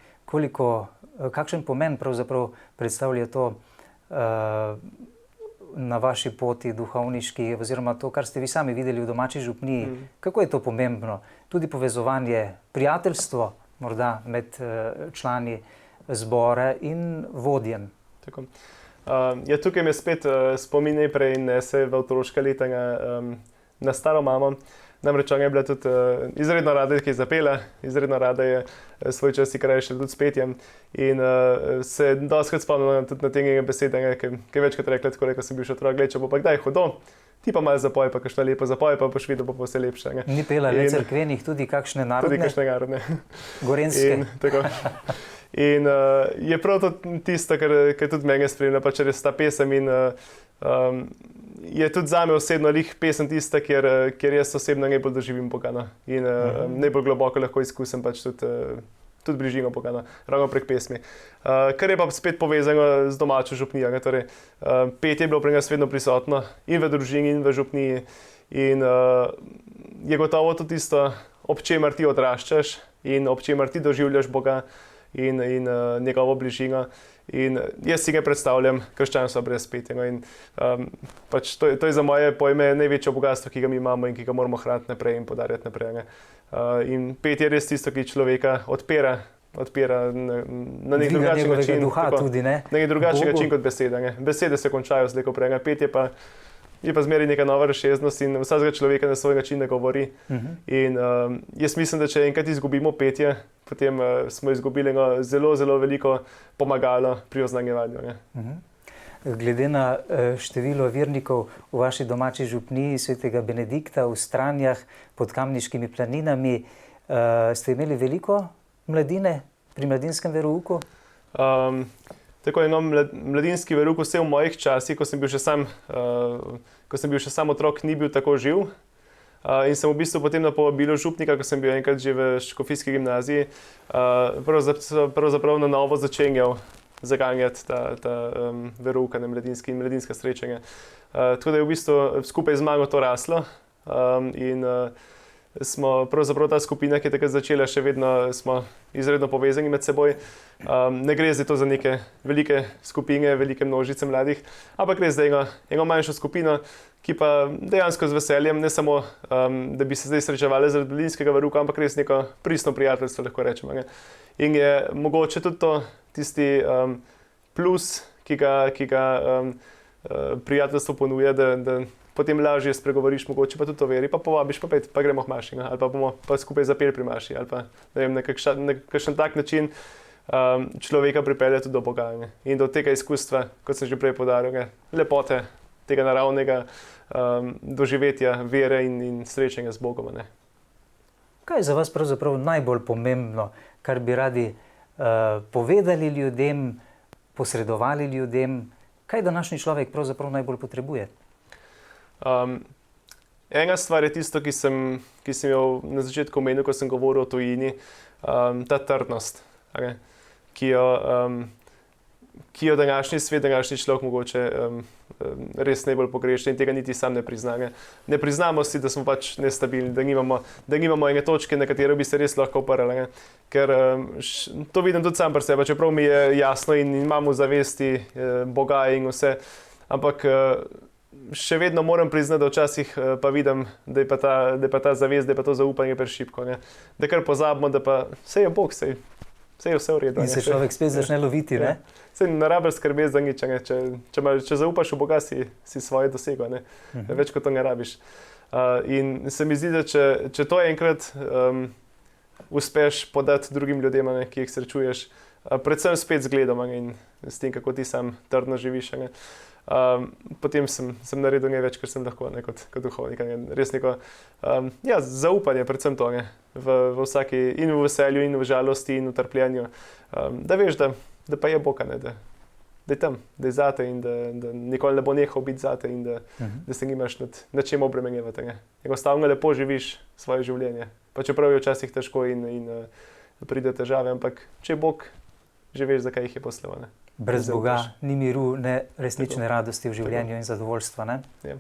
kakšen pomen pravzaprav predstavlja to na vaši poti duhovniški, oziroma to, kar ste vi sami videli v domači župniji? Kako je to pomembno? Tudi povezovanje, prijateljstvo morda med člani zbora in vodjem. Tako. Tukaj me spet spominje prej in se v otroška leta na staro mamo. Namreč ona je bila tudi izredno rada, ki je zapela, izredno rada je svoj čas krajšala tudi s petjem in se dostakrat spomnila tudi na te njene besede, ki je večkrat rekla, tako rekel sem bil še otrok, če bo pa kdaj hodil, ti pa malo zapoj, pa kakšno lepo zapoj, pa boš videl, bo pa vse lepše. Ni pela le cerkvenih, tudi kakšne narodne? Tudi kakšne narodne. Gorenjske. In je prav to tisto, kar tudi mene spremlja, pa če res ta pesem in je tudi zame osebno pesem tista, kjer jaz osebno najbolj doživim Boga in najbolj globoko lahko izkusim pač tudi bližino Boga, ravno prek pesmi. Kar je pa spet povezano z domačo župnijo. Torej, petje je bilo pri nas vedno prisotno in v družini in v župniji in je gotovo tudi tisto, ob čemer ti odraščaš in ob čemer ti doživljaš Boga in njegovo bližino. In jaz si ga predstavljam krščanstvo brez petja. Pač to je za moje pojme največje bogastvo, ki ga mi imamo in ki ga moramo hraniti naprej in podarjati naprej. In petje je res tisto, ki človeka odpira na nek drugačen način. Duha tudi, ne? Na nek drugačen način kot besede. Besede se končajo slej ko prej. Petje pa je pa zmeraj neka nova razsežnost in vsakega človeka na svoj način ne govori. In jaz mislim, da če enkrat izgubimo petje, potem smo izgubili zelo, zelo veliko pomagalo pri oznanjevanju. Glede na število vernikov v vaši domači župniji svetega Benedikta v Stranjah pod Kamniškimi planinami, ste imeli veliko mladine pri mladinskem verouku? Tako mladinski verouk vse v mojih časih, ko sem bil še sam otrok, ni bil tako živ. In sem v bistvu potem na povabilu župnika, ko sem bil enkrat že v škofijski gimnaziji, pravzaprav na novo začenjal zaganjati ta verouk na mladinska srečanja. Tako da je v bistvu skupaj z mano to raslo in smo pravzaprav ta skupina, ki je takrat začela, še vedno smo izredno povezani med seboj. Ne gre zdaj to za neke velike skupine, velike množice mladih, ampak gre zdaj eno manjšo skupino, ki pa dejansko z veseljem, ne samo, da bi se zdaj srečevali zaradi mladinskega verouka, ampak res neko pristno prijateljstvo, lahko rečemo. In je mogoče tudi to tisti plus, ki ga prijateljstvo ponuja, da potem lažje spregovoriš, mogoče pa tudi to veri, pa povabiš, pa gremo k maši, ali pa bomo pa skupaj zapeli pri maši, ali pa na kakšen tak način človeka pripelje tudi do Boga in do tega izkustva, kot sem že prej poudaril, lepote tega naravnega doživetja vere in srečanja z Bogom. Kaj je za vas pravzaprav najbolj pomembno, kar bi radi povedali ljudem, posredovali ljudem? Kaj današnji človek pravzaprav najbolj potrebuje? Ena stvar je tisto, ki sem jo na začetku omenil, ko sem govoril o tujini, ta trdnost, ki jo današnji svet, današnji človek mogoče res najbolj pogreša in tega niti sam ne prizna. Ne priznamo si, da smo pač nestabilni, da nimamo ene točke, na katero bi se res lahko oprli. Ker to vidim tudi sam pri sebi, čeprav mi je jasno in imamo zavesti Boga in vse, ampak še vedno moram priznati, da včasih pa vidim, da je pa ta zavest, da je pa to zaupanje prešibko. Da kar pozabimo, da pa sej je Bog, sej je vse v redu. In se človek spet začne loviti, ne? Sej ne rabiš skrbeti za nič, če zaupaš v Boga, si svoje dosegel, več kot to ne rabiš. In se mi zdi, da če to enkrat uspeš podati drugim ljudem, ki jih srečuješ, predvsem spet z gledom in s tem, kako ti sam trdno živiš, potem sem naredil nekaj več, kar sem lahko kot duhovnik. Res neko zaupanje, predvsem to, v vsaki, in v veselju, in v žalosti, in v trpljenju. Da veš, da pa je Bog, da je tam, da je zate in da nikoli ne bo nehal biti zate in da se nimaš nad čem obremenjevati. Enostavno lepo živiš svoje življenje. Pa čeprav je včasih težko in pride težave, ampak če je Bog že veš, zakaj jih je poslal. Brez Boga ni miru, ne resnične radosti v življenju in zadovoljstva. Ne? Ja.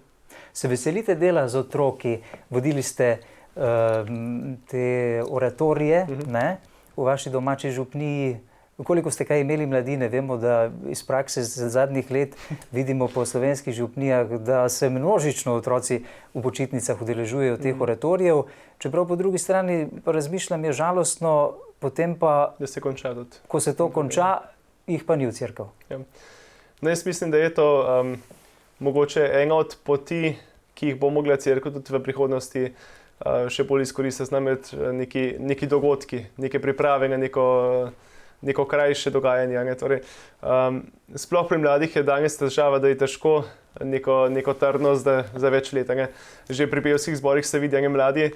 Se veselite dela z otroki, vodili ste te oratorije ne? V vaši domači župniji. Koliko ste kaj imeli mladine? Vemo, da iz prakse zadnjih let vidimo po slovenskih župnijah, da se množično otroci v počitnicah udeležujejo teh oratorijev, čeprav po drugi strani pa razmišljam, je žalostno, potem pa, da se konča tudi. Ko se to konča, jih pa ni v cerkev. Ja. No, jaz mislim, da je to mogoče ena od poti, ki jih bo mogla cerkev tudi v prihodnosti še bolj izkoristiti, namreč neki dogodki, neke priprave na neko krajše dogajanje. Torej, sploh pri mladih je danes težava, da je težko neko trdnost za več let. Že pri pevskih zborih se vidi, mladi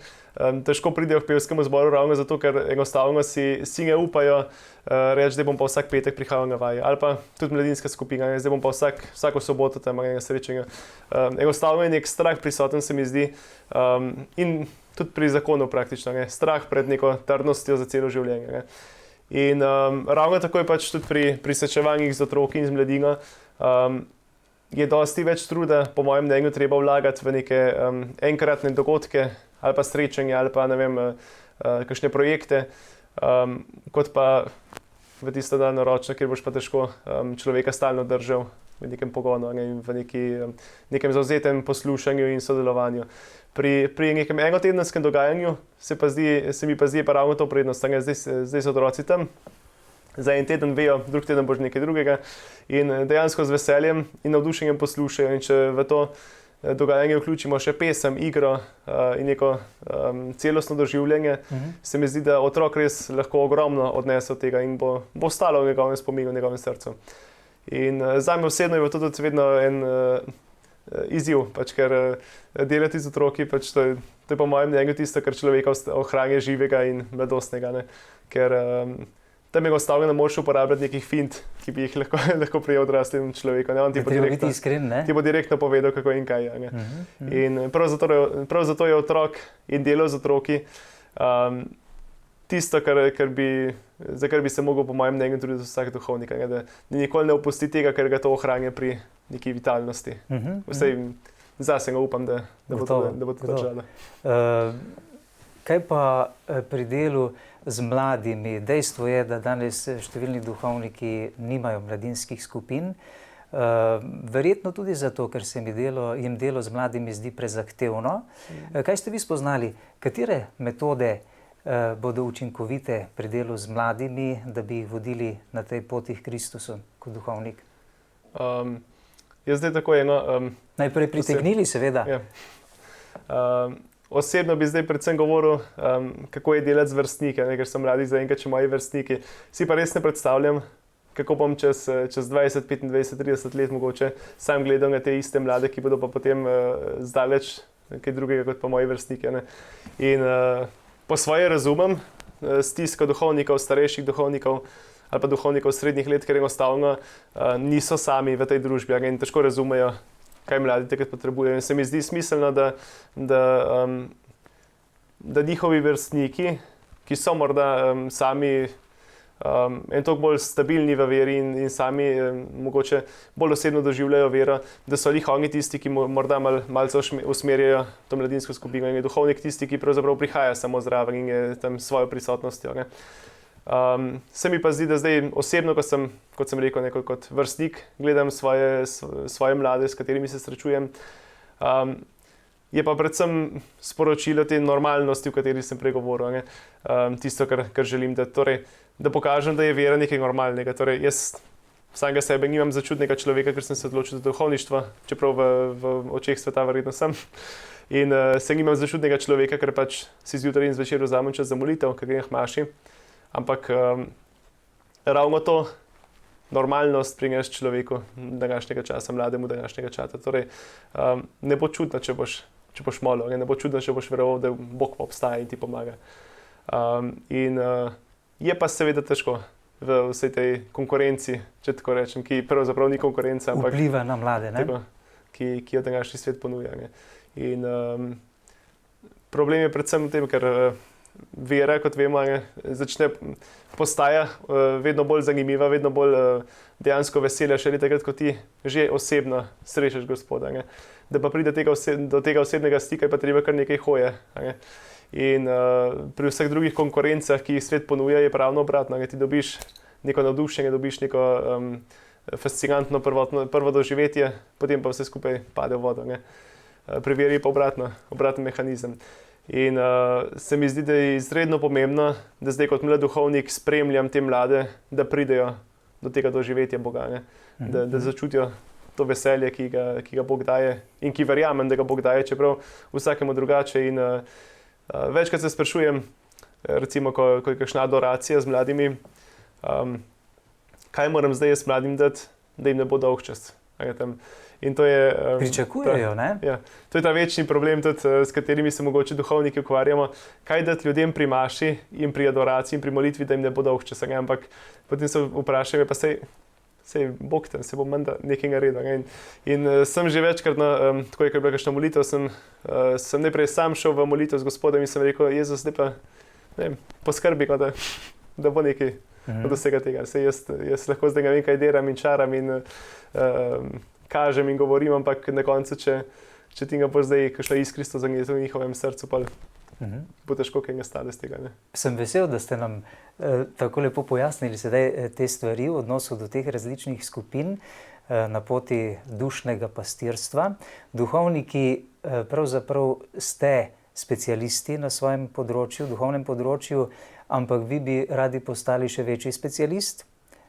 težko pridejo k pevskemu zboru ravno zato, ker enostavno si ne upajo reči, da bom pa vsak petek prihajal na vaje. Ali pa tudi mladinska skupina, zdaj bom pa vsako soboto tam na srečanje. Enostavno je nek strah prisoten, se mi zdi, in tudi pri zakonu praktično. Strah pred neko trdnostjo za celo življenje. In ravno tako je pač tudi pri srečevanjih z otroki in z mladino, je dosti več truda, po mojem mnenju, treba vlagati v neke enkratne dogodke ali pa srečanja ali pa ne vem, kakšne projekte, kot pa v tisto daljnoročno, kjer boš pa težko človeka stalno držal v nekem pogonu in v nekem zavzetem poslušanju in sodelovanju. Pri nekem enotedenskem dogajanju se mi pa zdi pa ravno to prednost. Zdaj so otroci tam, za en teden vejo, drug teden boš nekaj drugega in dejansko z veseljem in navdušenjem poslušajo. In če v to dogajanje vključimo še pesem, igro in neko celostno doživljanje, se mi zdi, da otrok res lahko ogromno odnese od tega in bo ostalo v njegovem spominu, v njegovem srcu. In zame osebno je to tudi vedno en izziv, pač, ker delati z otroki, pač, to je po mojem mnenju tisto, kar človeka ohranja živega in mladostnega. Ne? Ker tam je enostavno ne moreš uporabljati nekih fint, ki bi jih lahko prijel odraslim človekom. Ti bo direktno povedal, kako in kaj je. In prav zato je otrok in delo z otroki tisto, za kar bi se mogel po mojem mnenju truditi vsak duhovnik. Da nikoli ne opusti tega, ker ga to ohranja pri neki vitalnosti. Vsej zase ga upam, da bo to držalo. Kaj pa pri delu z mladimi? Dejstvo je, da danes številni duhovniki nimajo mladinskih skupin. Verjetno tudi zato, ker se jim delo z mladimi zdi prezahtevno. Kaj ste vi spoznali? Katere metode bodo učinkovite pri delu z mladimi, da bi jih vodili na tej poti k Kristusu kot duhovnik? Jaz zdaj tako eno... Najprej pritegnili, seveda. Ja. Osebno bi zdaj predvsem govoril, kako je delati z vrstniki, ker so mladi zaenkrat še moji vrstniki. Si pa res ne predstavljam, kako bom čez 20, 25, 30 let mogoče sam gledal na te iste mlade, ki bodo pa potem zdaleč kaj drugega kot pa moji vrstniki. In po svoje razumem stisko duhovnikov, starejših duhovnikov ali pa duhovnikov srednjih let, ker enostavno niso sami v tej družbi in težko razumejo, kaj mladi takrat potrebujejo. In se mi zdi smiselno, da njihovi vrstniki, ki so morda sami en toliko bolj stabilni v veri in sami mogoče bolj osebno doživljajo vero, da so oni tisti, ki morda malce usmerjajo to mladinsko skupino in je duhovnik tisti, ki pravzaprav prihaja samo zraven in je tam svojo prisotnostjo. Se mi pa zdi, da zdaj osebno, kot sem rekel, kot vrstnik, gledam svoje mlade, s katerimi se srečujem, je pa predvsem sporočilo te normalnosti, v kateri sem pregovoril, tisto, kar želim, da pokažem, da je vera nekaj normalnega. Torej, jaz samega sebe nimam za čudnega človeka, ker sem se odločil za duhovništvo, čeprav v očeh sveta verjetno sem. In se nimam za čudnega človeka, ker pač si zjutraj in zvečer vzamem čas za molitev, ker grem k maši. Ampak ravno to normalnost prineš človeku današnjega časa, mlademu današnjega časa. Torej, ne bo čudno, če boš molil, ne bo čudno, če boš veroval, da Bog pa obstaja in ti pomaga. Je pa seveda težko v vsej tej konkurenci, če tako rečem, ki pravzaprav ni konkurenca, ampak vpliva na mlade, ne? Tako, ki jo današnji svet ponuja. In problem je predvsem v tem, ker vera, kot vemo, postaja vedno bolj zanimiva, vedno bolj dejansko veselja, še takrat, ko ti že osebno srečaš Gospoda. Ne. Da pa pride do tega osebnega stika, je pa treba kar nekaj hoje. Ne. In pri vseh drugih konkurencah, ki jih svet ponuja, je pravno obratno. Ne. Ti dobiš neko navdušenje, dobiš neko fascinantno prvo doživetje, potem pa vse skupaj pade v vodo. Ne. Pri veri je pa obraten mehanizem. In se mi zdi, da je izredno pomembno, da zdaj kot mlad duhovnik spremljam te mlade, da pridejo do tega doživetja Boga, ne? Da začutijo to veselje, ki ga Bog daje in ki verjamem, da ga Bog daje, čeprav vsakemu drugače. In večkrat se sprašujem, recimo, ko je kakšna adoracija z mladimi, kaj moram zdaj jaz mladim dati, da jim ne bo dolgčas. In to je, pričakujejo, ne? Ja, to je ta večni problem, tudi, s katerimi se mogoče duhovniki ukvarjamo. Kaj dati ljudem pri maši in pri adoraciji in pri molitvi, da jim ne bo dolgčas. Ampak potem se vprašajo, pa sej Bog tam, se bo menda nekaj naredil. In sem že večkrat, tako je, ko je bila kakšna molitev, sem najprej sam šel v molitev z Gospodom in sem rekel, Jezus, zdaj pa poskrbi, da bo nekaj od vsega tega. Sej jaz lahko zdaj ne vem, kaj delam in čaram in kažem in govorim, ampak na koncu, če ti ga bo zdaj kakšna iskristo zagnetel v njihovem srcu, pa bo težko kaj nastane z tega. Ne? Sem vesel, da ste nam tako lepo pojasnili sedaj te stvari v odnosu do teh različnih skupin na poti dušnega pastirstva. Duhovniki pravzaprav ste specialisti na svojem področju, duhovnem področju, ampak vi bi radi postali še večji specialist.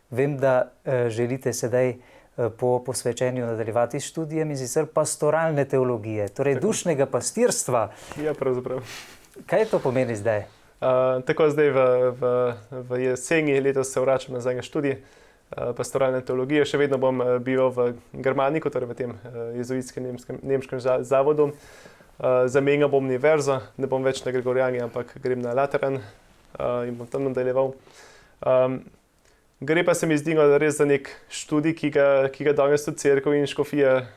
Vem, da želite sedaj po posvečenju nadaljevati s študijem in sicer pastoralne teologije, torej dušnega pastirstva. Ja, pravzaprav. Kaj to pomeni zdaj? Tako zdaj v jeseni letos se vračam nazaj na študij pastoralne teologije. Še vedno bom bil v Germaniku, torej v tem jezuitskem nemškem zavodu. Zamenjal bom univerzo, ne bom več na Gregoriani, ampak grem na Lateran in bom tam nadaljeval. Gre pa se mi zdi, da res za nek študij, ki ga danes tudi cerkev in škofija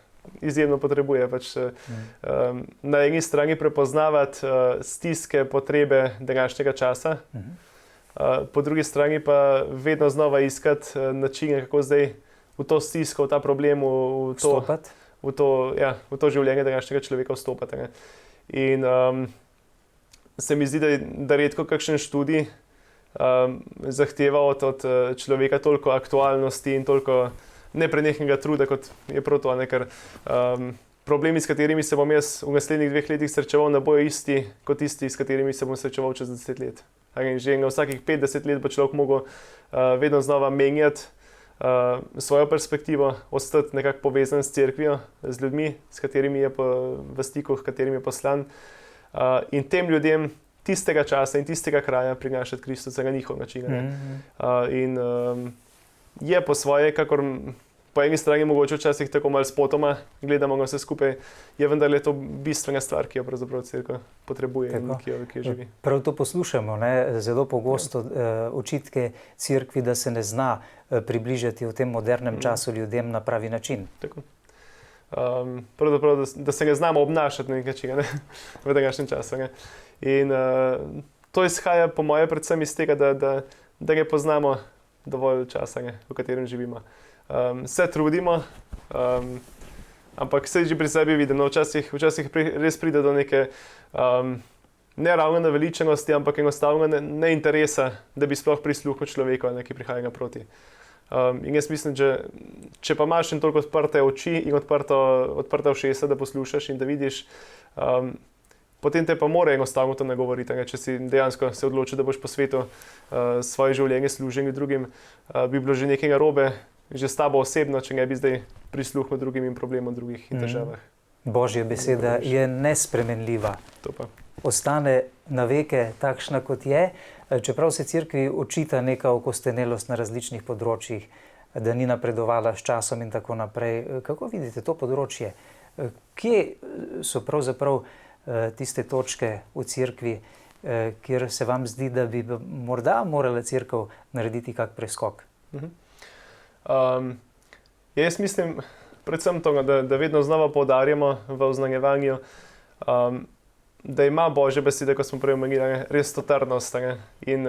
izjemno potrebuje. Na eni strani prepoznavati stiske, potrebe današnjega časa, po drugi strani pa vedno znova iskati načine, kako zdaj v to stisko, v ta problem, v to življenje današnjega človeka vstopati. In se mi zdi, da redko kakšen študij zahteva od človeka toliko aktualnosti in toliko neprenehnega truda, kot je prav to. Ker problemi, s katerimi se bom jaz v naslednjih 2 letih srečeval, ne bojo isti kot tisti, s katerimi se bom srečeval čez 10 let. Že na vsakih 50 let bo človek mogel vedno znova menjati svojo perspektivo, ostati nekako povezan s cerkvijo, z ljudmi, s katerimi je v stiku, s katerimi je poslan. In tem ljudem tistega časa in tistega kraja prinašati Kristusa na njihov način. In je po svoje, kakor po eni strani mogoče včasih tako malo spotoma gledamo na vse skupaj, je vendarle to bistvena stvar, ki jo pravzaprav cerkev potrebuje in ki jo živi. Prav to poslušamo, ne? Zelo pogosto očitke cerkvi, da se ne zna približati v tem modernem času ljudem na pravi način. Tako. Pravzaprav, da se ne znamo obnašati na nek način, ne? V današnjem času. Ne? In to izhaja po moje predvsem iz tega, da ne poznamo dovolj časa, ne, v katerem živimo. Se trudimo, ampak se že pri sebi vidim, no, včasih res pride do neke ne ravno naveličenosti, ampak enostavno neinteresa, da bi sploh prisluhnil človeku, ki prihaja naproti. In jaz mislim, če pa imaš in toliko odprte oči in odprta ušesa, da poslušaš in da vidiš, potem te pa mora enostavno to nagovoriti. Če si dejansko se odločil, da boš posvetil svoje življenje služenju drugim, bi bilo že nekaj narobe, že s tabo osebno, če ne bi zdaj prisluhnil drugim in problemom drugih in težavah. Božja beseda je nespremenljiva. Ostane na veke takšna, kot je, čeprav se cerkvi očita neka okostenelost na različnih področjih, da ni napredovala s časom in tako naprej. Kako vidite to področje? Kje so pravzaprav tiste točke v cerkvi, kjer se vam zdi, da bi morda morala cerkev narediti kak preskok? Jaz mislim predvsem to, da vedno znova poudarjamo v oznanjevanju, da ima Božja beseda, kot smo prej omenili, res to trdnost. In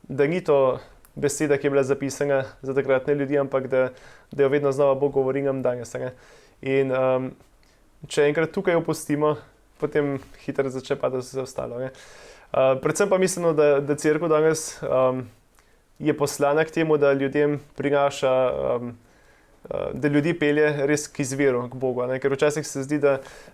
da ni to beseda, ki je bila zapisana za takratne ljudi, ampak da jo vedno znova Bog govori nam danes. In če enkrat tukaj opustimo, potem hitro začne padati vse ostalo. Predvsem pa mislim, da cerkev danes je poslana k temu, da ljudem prinaša, da ljudi pelje res k izviru, k Bogu. Ker včasih se zdi,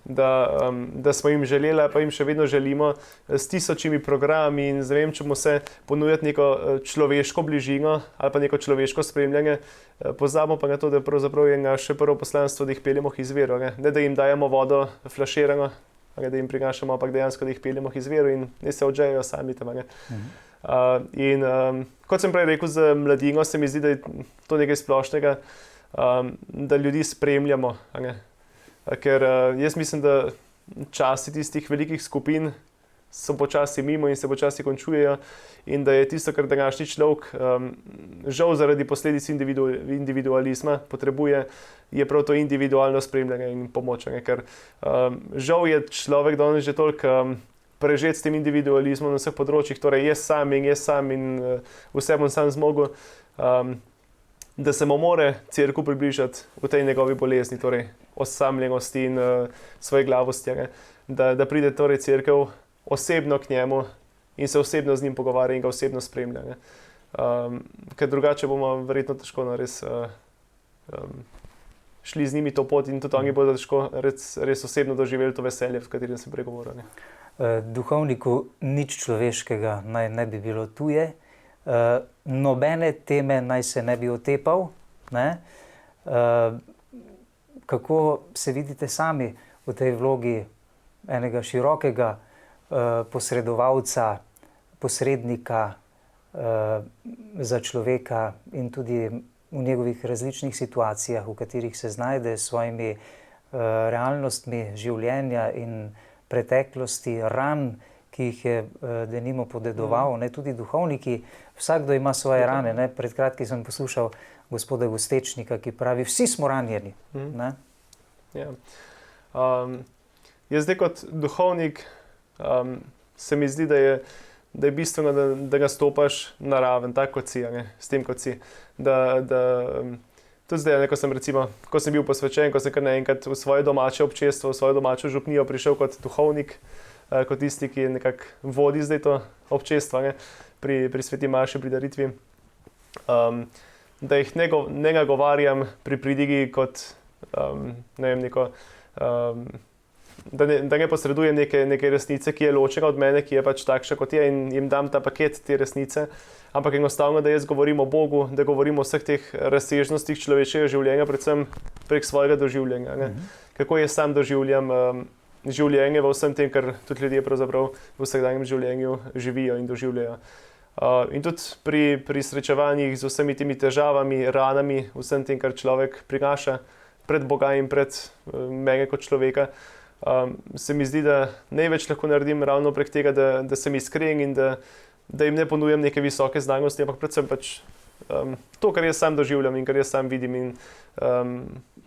da smo jim želeli, pa jim še vedno želimo s tisočimi programi in ne vem, če mu se ponujati neko človeško bližino ali pa neko človeško spremljanje. Pozabimo pa na to, da pravzaprav je naše prvo poslanstvo, da jih peljemo k izviru. Ne da jim dajemo vodo flaširano, da jim prinašamo, ampak dejansko, da jih peljemo k izviru in ne se odžejajo sami tam. Kot sem prej rekel, za mladino se mi zdi, da je to nekaj splošnega, da ljudi spremljamo. Ker jaz mislim, da časi tistih velikih skupin so počasi mimo in se počasi končujejo in da je tisto, kar današnji človek žal zaradi posledic individualizma potrebuje, je prav to individualno spremljanje in pomoč. Ker žal je človek danes že toliko prežet s tem individualizmom na vseh področjih, torej jaz sam in vse bom sam zmogel, da se mu more cerkev približati v tej njegovi bolezni, torej osamljenosti in svoje glavosti. Da pride torej cerkev osebno k njemu in se osebno z njim pogovarja in ga osebno spremlja. Ker drugače bomo verjetno težko res šli z njimi to pot in tudi oni bodo težko res osebno doživeli to veselje, v katerem sem pregovoril. Duhovniku nič človeškega naj ne bi bilo tuje, nobene teme naj se ne bi otepal. Ne? Kako se vidite sami v tej vlogi enega širokega posredovalca, posrednika za človeka in tudi v njegovih različnih situacijah, v katerih se znajde s svojimi realnostmi življenja in preteklosti, ran, ki jih je denimo podedoval, ne, tudi duhovniki, vsakdo ima svoje rane. Ne. Pred kratkim sem poslušal gospoda Gostečnika, ki pravi, vsi smo ranjeni. Ne. Ja. Jaz zdaj kot duhovnik se mi zdi, da je bistveno, da ga stopaš na raven, tako kot si, s tem kot si. Tudi zdaj, ko sem bil posvečen, ko sem kar naenkrat v svoje domače občestvo, v svojo domačo župnijo prišel kot duhovnik, kot tisti, ki nekako vodi zdaj to občestvo pri sveti maši, pri daritvi, da jih ne nagovarjam pri pridigi kot da ne posredujem neke resnice, ki je ločena od mene, ki je pač takšna, kot je, in jim dam ta paket te resnice, ampak enostavno, da jaz govorim o Bogu, da govorim o vseh teh razsežnostih človeškega življenja, predvsem prek svojega doživljanja. Kako jaz sam doživljam življenje v vsem tem, kar tudi ljudje pravzaprav v vsakdanjem življenju živijo in doživljajo. In tudi pri srečevanjih z vsemi temi težavami, ranami, vsem tem, kar človek prinaša pred Boga in pred mene kot človeka, se mi zdi, da največ lahko naredim ravno prek tega, da sem iskren in da jim ne ponujam neke visoke znanosti, ampak predvsem pač to, kar jaz sam doživljam in kar jaz sam vidim in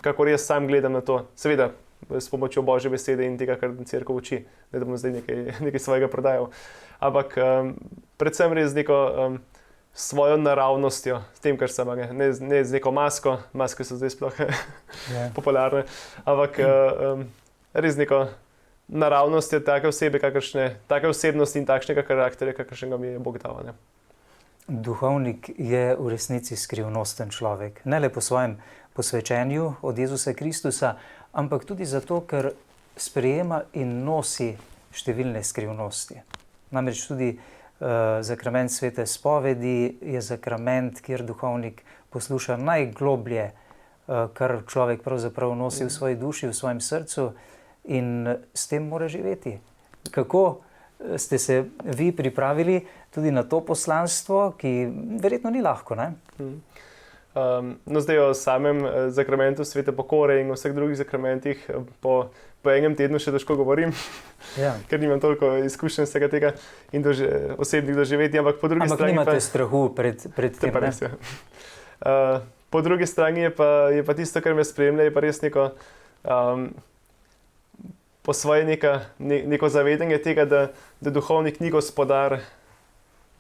kakor jaz sam gledam na to. Seveda, s pomočjo Božje besede in tega, kar cerkev uči, ne da bom zdaj nekaj svojega prodajal. Ampak predvsem res z neko svojo naravnostjo, s tem, kar sem, ne z neko maske so zdaj sploh popularne, ampak res neko naravnostjo take osebe, take osebnosti in takšnega karakterja, kakršnega mi je Bog dal. Duhovnik je v resnici skrivnosten človek. Ne le po svojem posvečenju od Jezusa Kristusa, ampak tudi zato, ker sprejema in nosi številne skrivnosti. Namreč tudi zakrament svete spovedi je zakrament, kjer duhovnik posluša najgloblje, kar človek pravzaprav nosi v svoji duši, v svojem srcu, in s tem mora živeti. Kako ste se vi pripravili tudi na to poslanstvo, ki verjetno ni lahko, ne? No, zdaj o samem zakramentu svete pokore in o vseh drugih zakramentih po enem tednu še težko govorim, ker nimam toliko izkušenj vsega tega in osebnih doživetij, ampak po drugi strani nimate strahu pred tem, ne? Po drugi strani je pa tisto, kar me spremlja, je pa res neko po svoje neko zavedanje tega, da duhovnik ni gospodar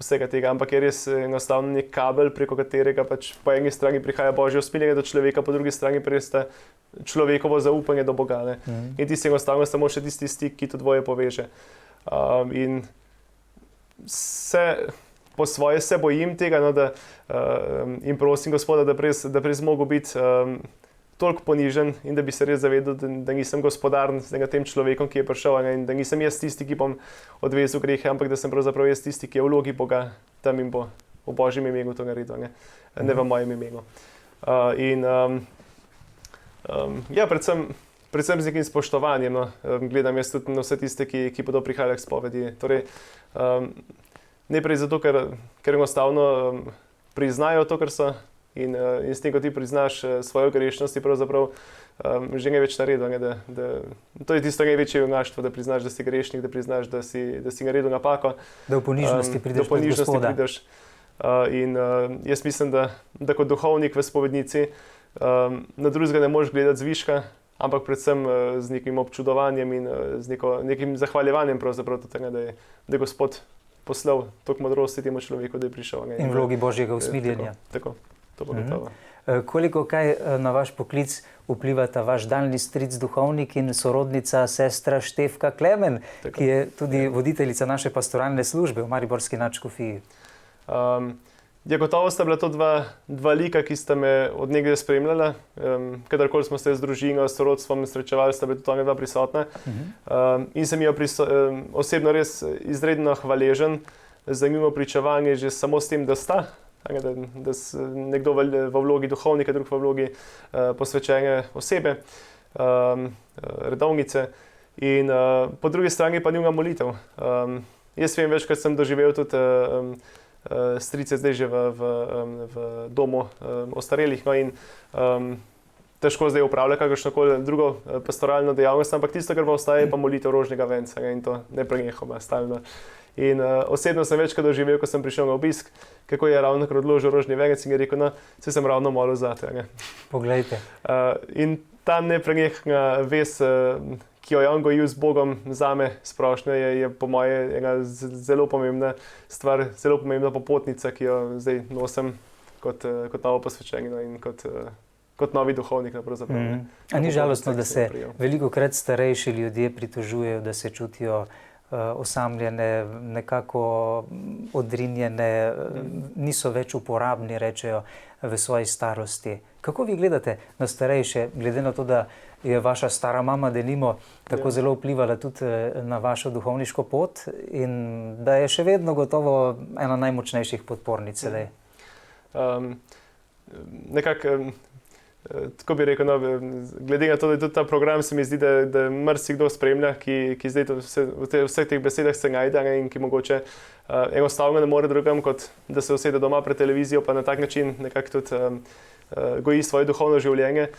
vsega tega, ampak je res enostavno nek kabel, preko katerega pač po eni strani prihaja Božje usmiljenje do človeka, po drugi strani pa res ta človekovo zaupanje do Boga. Ne? In tisti enostavno samo še tisti stik, ki to dvoje poveže. In po svoje se bojim tega, no, in prosim Gospoda, da bi res mogel biti toliko ponižen in da bi se res zavedal, da nisem gospodar z tem človekom, ki je prišel, in da nisem jaz tisti, ki bom odvezil grehe, ampak da sem pravzaprav jaz tisti, ki je v vlogi Boga tam in bo v Božjem imenu to naredil, ne v mojem imenu. Ja, predvsem z nekim spoštovanjem, no, gledam jaz tudi na vse tiste, ki bodo prihajali k spovedi. Torej, najprej zato, ker enostavno priznajo to, kar so, in s tem, ko ti priznaš svojo grešnost, ti pravzaprav že ne več naredil. To je tisto največje junaštvo, da priznaš, da si grešnik, da priznaš, da si naredil napako. Da v ponižnosti prideš pred Gospoda. In jaz mislim, da kot duhovnik v spovednici na drugega ne moreš gledati zviška, ampak predvsem z nekim občudovanjem in z nekim zahvaljevanjem pravzaprav tega, da je Gospod poslal toliko modrosti temu človeku, da je prišel. In vlogi Božjega usmiljenja. Tako. To bo gotovo. Koliko kaj na vaš poklic vplivata vaš daljni stric duhovnik in sorodnica sestra Štefka Klemen, ki je tudi voditeljica naše pastoralne službe v Mariborski nadškofiji? Ja, gotovo sta bila to dva lika, ki sta me od nekdaj spremljala. Kadarkoli smo se z družino, s sorodstvom srečevali, sta bila tudi ona dva prisotna. In sem jo osebno res izredno hvaležen za njuno pričevanje, že samo s tem, da sta. Da nekdo v vlogi duhovnika, drug v vlogi posvečene osebe, redovnice. In po drugi strani pa njuna molitev. Jaz vem, večkrat sem doživel tudi strice zdaj že v domu ostarelih, no, in težko zdaj upravlja kakršnokoli drugo pastoralno dejavnost, ampak tisto, kar pa ostaje, je pa molitev rožnega venca, in to neprenehoma, stalno. In osebno sem večkrat doživel, ko sem prišel na obisk, kako je ravnokar odložil rožni venec in je rekel, no, saj sem ravno molil zate. Poglejte. In ta neprenehna vez, ki jo je on gojil z Bogom zame sprošnjo, je po moje ena zelo pomembna stvar, zelo pomembna popotnica, ki jo zdaj nosim kot novo posvečenje in kot novi duhovnik. A ni žalostno, da se velikokrat starejši ljudje pritožujejo, da se čutijo osamljene, nekako odrinjene, niso več uporabni, rečejo, v svoji starosti. Kako vi gledate na starejše, glede na to, da je vaša stara mama denimo tako zelo vplivala tudi na vašo duhovniško pot in da je še vedno gotovo ena najmočnejših podpornic? Tako bi rekel, no, glede na to, da je tudi ta program, se mi zdi, da marsikdo spremlja, ki zdaj v vseh teh besedah se najde in ki mogoče enostavno ne more drugam, kot da se usede doma pred televizijo, pa na tak način nekako tudi goji svoje duhovno življenje.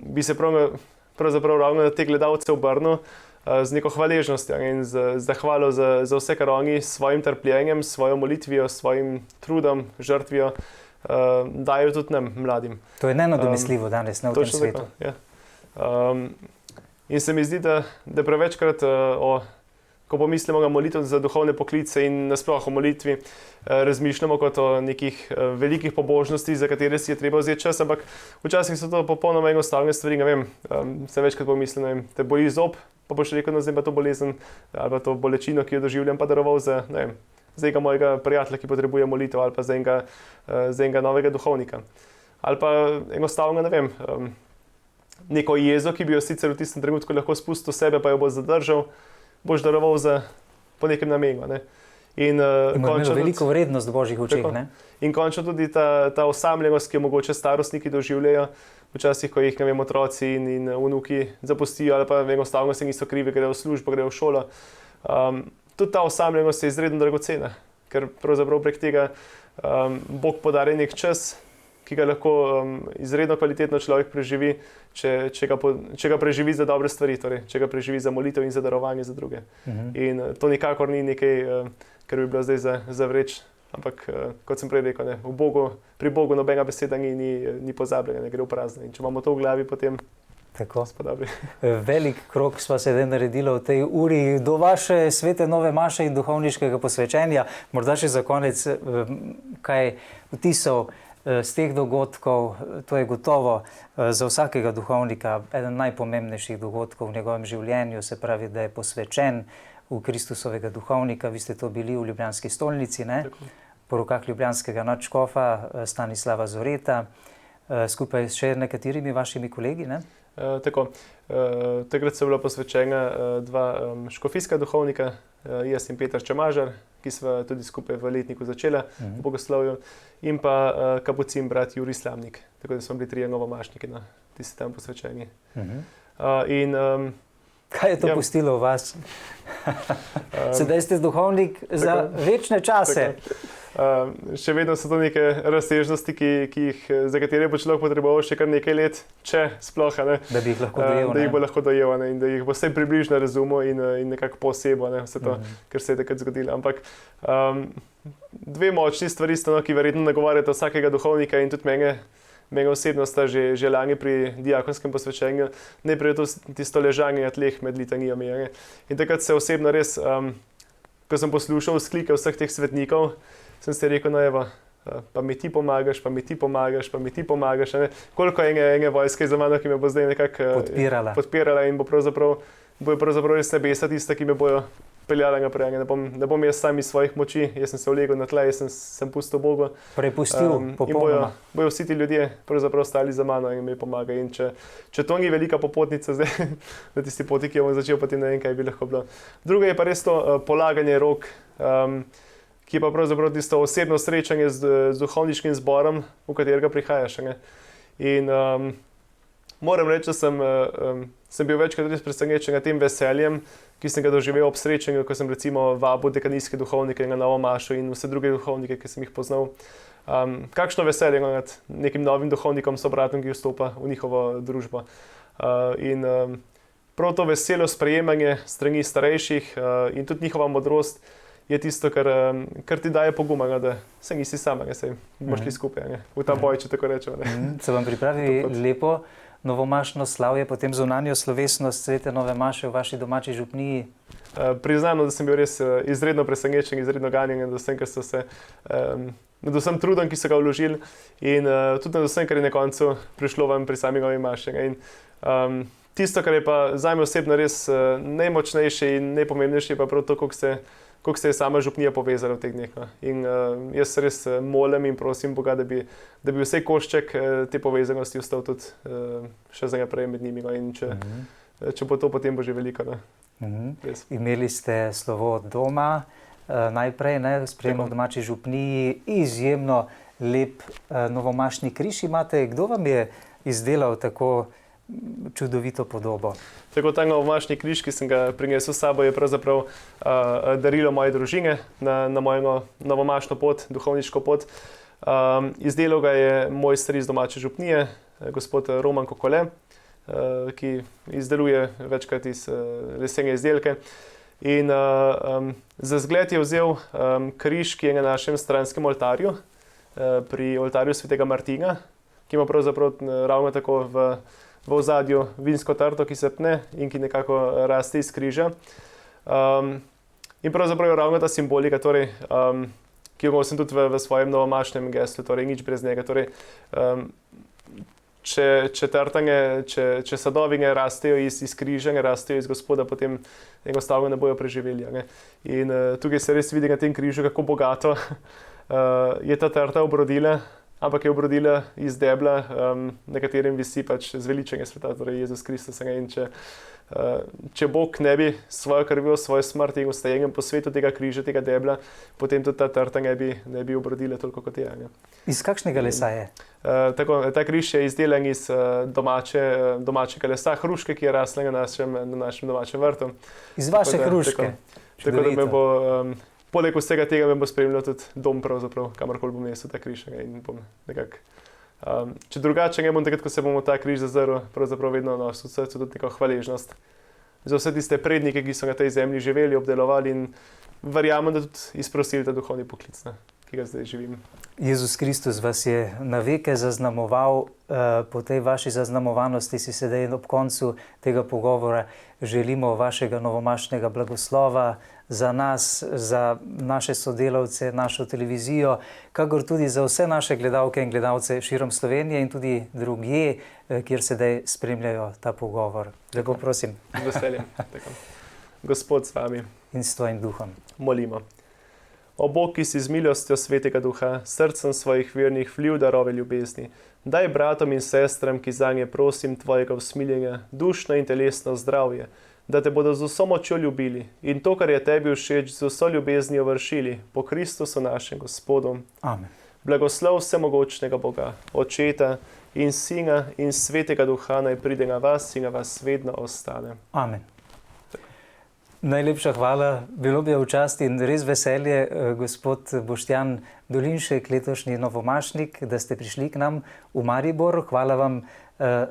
Bi se pravzaprav ravno na te gledalce obrnil z neko hvaležnostjo in z zahvalo za vse, kar oni s svojim trpljenjem, s svojo molitvijo, s svojim trudom, žrtvijo dajo tudi nam, mladim. To je nenadomestljivo danes v tem svetu. Tako, ja. In se mi zdi, da prevečkrat, ko pomislimo na molitev za duhovne poklice in nasploh o molitvi, razmišljamo kot o nekih velikih pobožnostih, za katere si je treba vzeti čas, ampak včasih so to popolnoma enostavne stvari. Ne vem, sem večkrat pomislil, ne vem, te boli zob, pa boš rekel, no, zdaj pa to bolezen ali pa to bolečino, ki jo doživljam, pa daroval za, ne vem, za enega mojega prijatelja, ki potrebuje molitev, ali pa za enega novega duhovnika. Ali pa enostavno, ne vem, neko jezo, ki bi jo sicer v tistem trenutku lahko spustil sebe, pa jo bo zadržal, boš daroval po nekem namenu. Ne? Ima veliko vrednost v Božjih očeh. In končno tudi ta osamljenost, ki jo mogoče starostniki doživljajo, včasih, ko jih, ne vem, otroci in vnuki zapustijo, ali pa enostavno se niso krivi, grejo v službo, grejo v šolo. Tudi ta osamljenost je izredno dragocena, ker pravzaprav prek tega Bog podari nek čas, ki ga lahko izredno kvalitetno človek preživi, če ga preživi za dobre stvari, torej, če ga preživi za molitev in za darovanje za druge. In to nikakor ni nekaj, kar bi bilo zdaj za vreč, ampak kot sem prej rekel, pri Bogu nobena beseda ni pozabljena, ne gre v prazno. In če imamo to v glavi, potem Tako. smo dobri. Velik krog sva sedaj naredila v tej uri do vaše svete nove maše in duhovniškega posvečenja. Morda še za konec kaj vtisov z teh dogodkov. To je gotovo za vsakega duhovnika eden najpomembnejših dogodkov v njegovem življenju, se pravi, da je posvečen v Kristusovega duhovnika. Vi ste to bili v ljubljanski stolnici, ne? Po rokah ljubljanskega nadškofa Stanislava Zoreta, skupaj s še nekaterimi vašimi kolegi, ne? Tako. Takrat so bila posvečena dva škofijska duhovnika, jaz in Peter Čemažar, ki sva tudi skupaj v letniku začela v bogoslovju, in pa kapucin brat Jurij Slamnik. Tako da smo bili trije novomašniki na tisti tam posvečeni. Kaj je to pustilo v vas? Sedaj ste duhovnik za večne čase. Še vedno so to neke razsežnosti, za katere bo človek potreboval še kar nekaj let, če sploh, ne, da bi jih lahko dojel, da jih bo lahko dojel, ne, in da jih bo vsaj približno razumel in nekako posebej, ne, vse to, kar se je takrat zgodilo. Ampak dve močni stvari sta, no, ki verjetno nagovarjata vsakega duhovnika in tudi mene osebno sta že lani pri diakonskem posvečenju. Najprej je to tisto ležanje na tleh med litanijami. Ne. In takrat se osebno res, ko sem poslušal vzklike vseh teh svetnikov, sem si rekel, no evo, pa mi ti pomagaš, pa mi ti pomagaš, pa mi ti pomagaš. Ne? Koliko ene vojske za mano, ki me bo zdaj nekako podpirala in bo pravzaprav res nebesa tista, ki me bojo peljala naprej. Ne bom jaz sam iz svojih moči, jaz sem se ulegel na tle, jaz sem pustil Bogu. Prepustil popolnoma. In bojo vsi ti ljudje pravzaprav stali za mano in mi pomagajo. In če to ni velika popotnica zdaj na tisti poti, ki jo bom začel, potem ne vem, kaj bi lahko bilo. Druga je pa res to polaganje rok, ki je pa pravzaprav tisto osebno srečanje z duhovniškim zborom, v katerega prihajaš. Ne? In moram reči, da sem bil večkrat res presenečen nad tem veseljem, ki sem ga doživel ob srečanju, ko sem recimo vabil dekanijske duhovnike na Novo mašo in vse druge duhovnike, ki sem jih poznal. Kakšno veselje nad nekim novim duhovnikom, sobratom, ki vstopa v njihovo družbo. In prav to veselo sprejemanje strani starejših in tudi njihova modrost je tisto, kar ti daje poguma, da se nisi sama, ne se boš šli skupaj, ne, v ta boj, če tako rečemo. Se vam pripravi lepo novomašno slavje, potem zunanjo slovesnost svete nove maše v vaši domači župniji? Priznam, da sem bil res izredno presenečen, izredno ganjen nad vsem, nad vsem trudom, ki so ga vložili in tudi nad vsem, kar je na koncu prišlo vam pri sami novi maši. In tisto, kar je pa zame osebno res najmočnejše in najpomembnejše, je pa prav to, koliko se je sama župnija povezala v teh dneh. In jaz res molim in prosim Boga, da bi vsej košček te povezanosti ostal tudi še za naprej med njimi. In če bo to, potem bo že veliko. Imeli ste slovo od doma, najprej sprejemom v domači župniji, izjemno lep novomašni križ imate. Kdo vam je izdelal tako čudovito podobo? Tako ta novomašni križ, ki sem ga prinesel s sabo, je pravzaprav darilo moje družine na mojo novomašno pot, duhovniško pot. Izdelal ga je mojster iz domače župnije, gospod Roman Kokole, ki izdeluje večkrat iz lesene izdelke. In za zgled je vzel križ, ki je na našem stranskem oltarju, pri oltarju svetega Martina, ki ima pravzaprav ravno tako v ozadju vinsko trto, ki se pne in ki nekako raste iz križa. In pravzaprav je ravno ta simbolika, torej, ki jo sem tudi v svojem novomašnem geslu, torej nič brez njega. Torej, če sadovine rastejo iz križa, ne rastejo iz Gospoda, potem enostavno ne bojo preživeli. Ne? In tukaj se res vidi na tem križu, kako bogato je ta trta obrodila, ampak je obrodila iz debla, na katerem visi pač zveličenje sveta, torej Jezus Kristus. In če Bog ne bi svojo krvjo, svojo smrt in vstajenjem po svetu tega križa, tega debla, potem tudi ta trta ne bi obrodila toliko kot je. Ne? Iz kakšnega lesa je? Ta križ je izdelan iz domačega lesa, hruške, ki je rasla na našem domačem vrtu. Iz vaše hruške? Tako da me bo, poleg vsega tega me bo spremljal tudi dom pravzaprav, kamorkoli bom nesel ta križ. In bom nekako, če drugače ne bom takrat, ko se bomo ta križ zazrl, pravzaprav vedno nosil v srcu tudi neko hvaležnost za vse tiste prednike, ki so na tej zemlji živeli, obdelovali in verjamem, da tudi izprosili ta duhovni poklic, ki ga zdaj živim. Jezus Kristus vas je na veke zaznamoval, po tej vaši zaznamovanosti si sedaj ob koncu tega pogovora želimo vašega novomašnega blagoslova za nas, za naše sodelavce, našo televizijo, kakor tudi za vse naše gledalke in gledalce širom Slovenije in tudi drugje, kjer sedaj spremljajo ta pogovor. Lepo prosim. Z veseljem. Tako. Gospod s vami. In s tvojim duhom. Molimo. O Bog, ki si z milostjo Svetega Duha, srcem svojih vernih vlil darove ljubezni, daj bratom in sestram, ki zanje prosim tvojega usmiljenja, dušno in telesno zdravje, da te bodo z vso močjo ljubili in to, kar je tebi všeč, z vso ljubeznijo vršili, po Kristusu našem Gospodu. Amen. Blagoslov vsemogočnega Boga, Očeta in Sina in Svetega Duha naj pride na vas in na vas vedno ostane. Amen. Najlepša hvala. Bilo bi v čast in res veselje, gospod Boštjan Dolinšek, letošnji novomašnik, da ste prišli k nam v Maribor. Hvala vam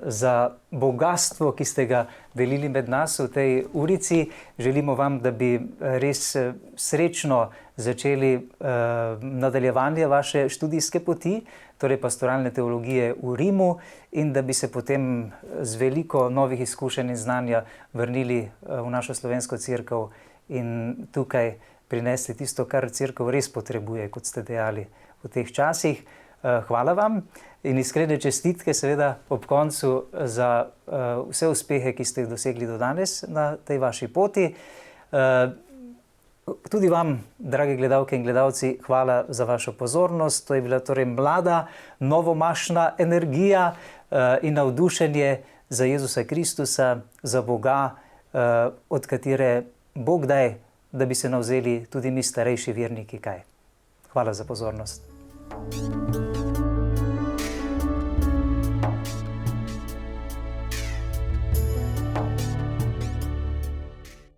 za bogastvo, ki ste ga delili med nas v tej urici. Želimo vam, da bi res srečno začeli nadaljevanje vaše študijske poti, torej pastoralne teologije v Rimu, in da bi se potem z veliko novih izkušenj in znanja vrnili v našo slovensko cerkev in tukaj prinesli tisto, kar cerkev res potrebuje, kot ste dejali v teh časih. Hvala vam in iskrene čestitke seveda ob koncu za vse uspehe, ki ste jih dosegli do danes na tej vaši poti. Tudi vam, dragi gledalke in gledalci, hvala za vašo pozornost. To je bila torej mlada, novomašna energija in navdušenje za Jezusa Kristusa, za Boga, od katere Bog daj, da bi se navzeli tudi mi starejši verniki kaj. Hvala za pozornost.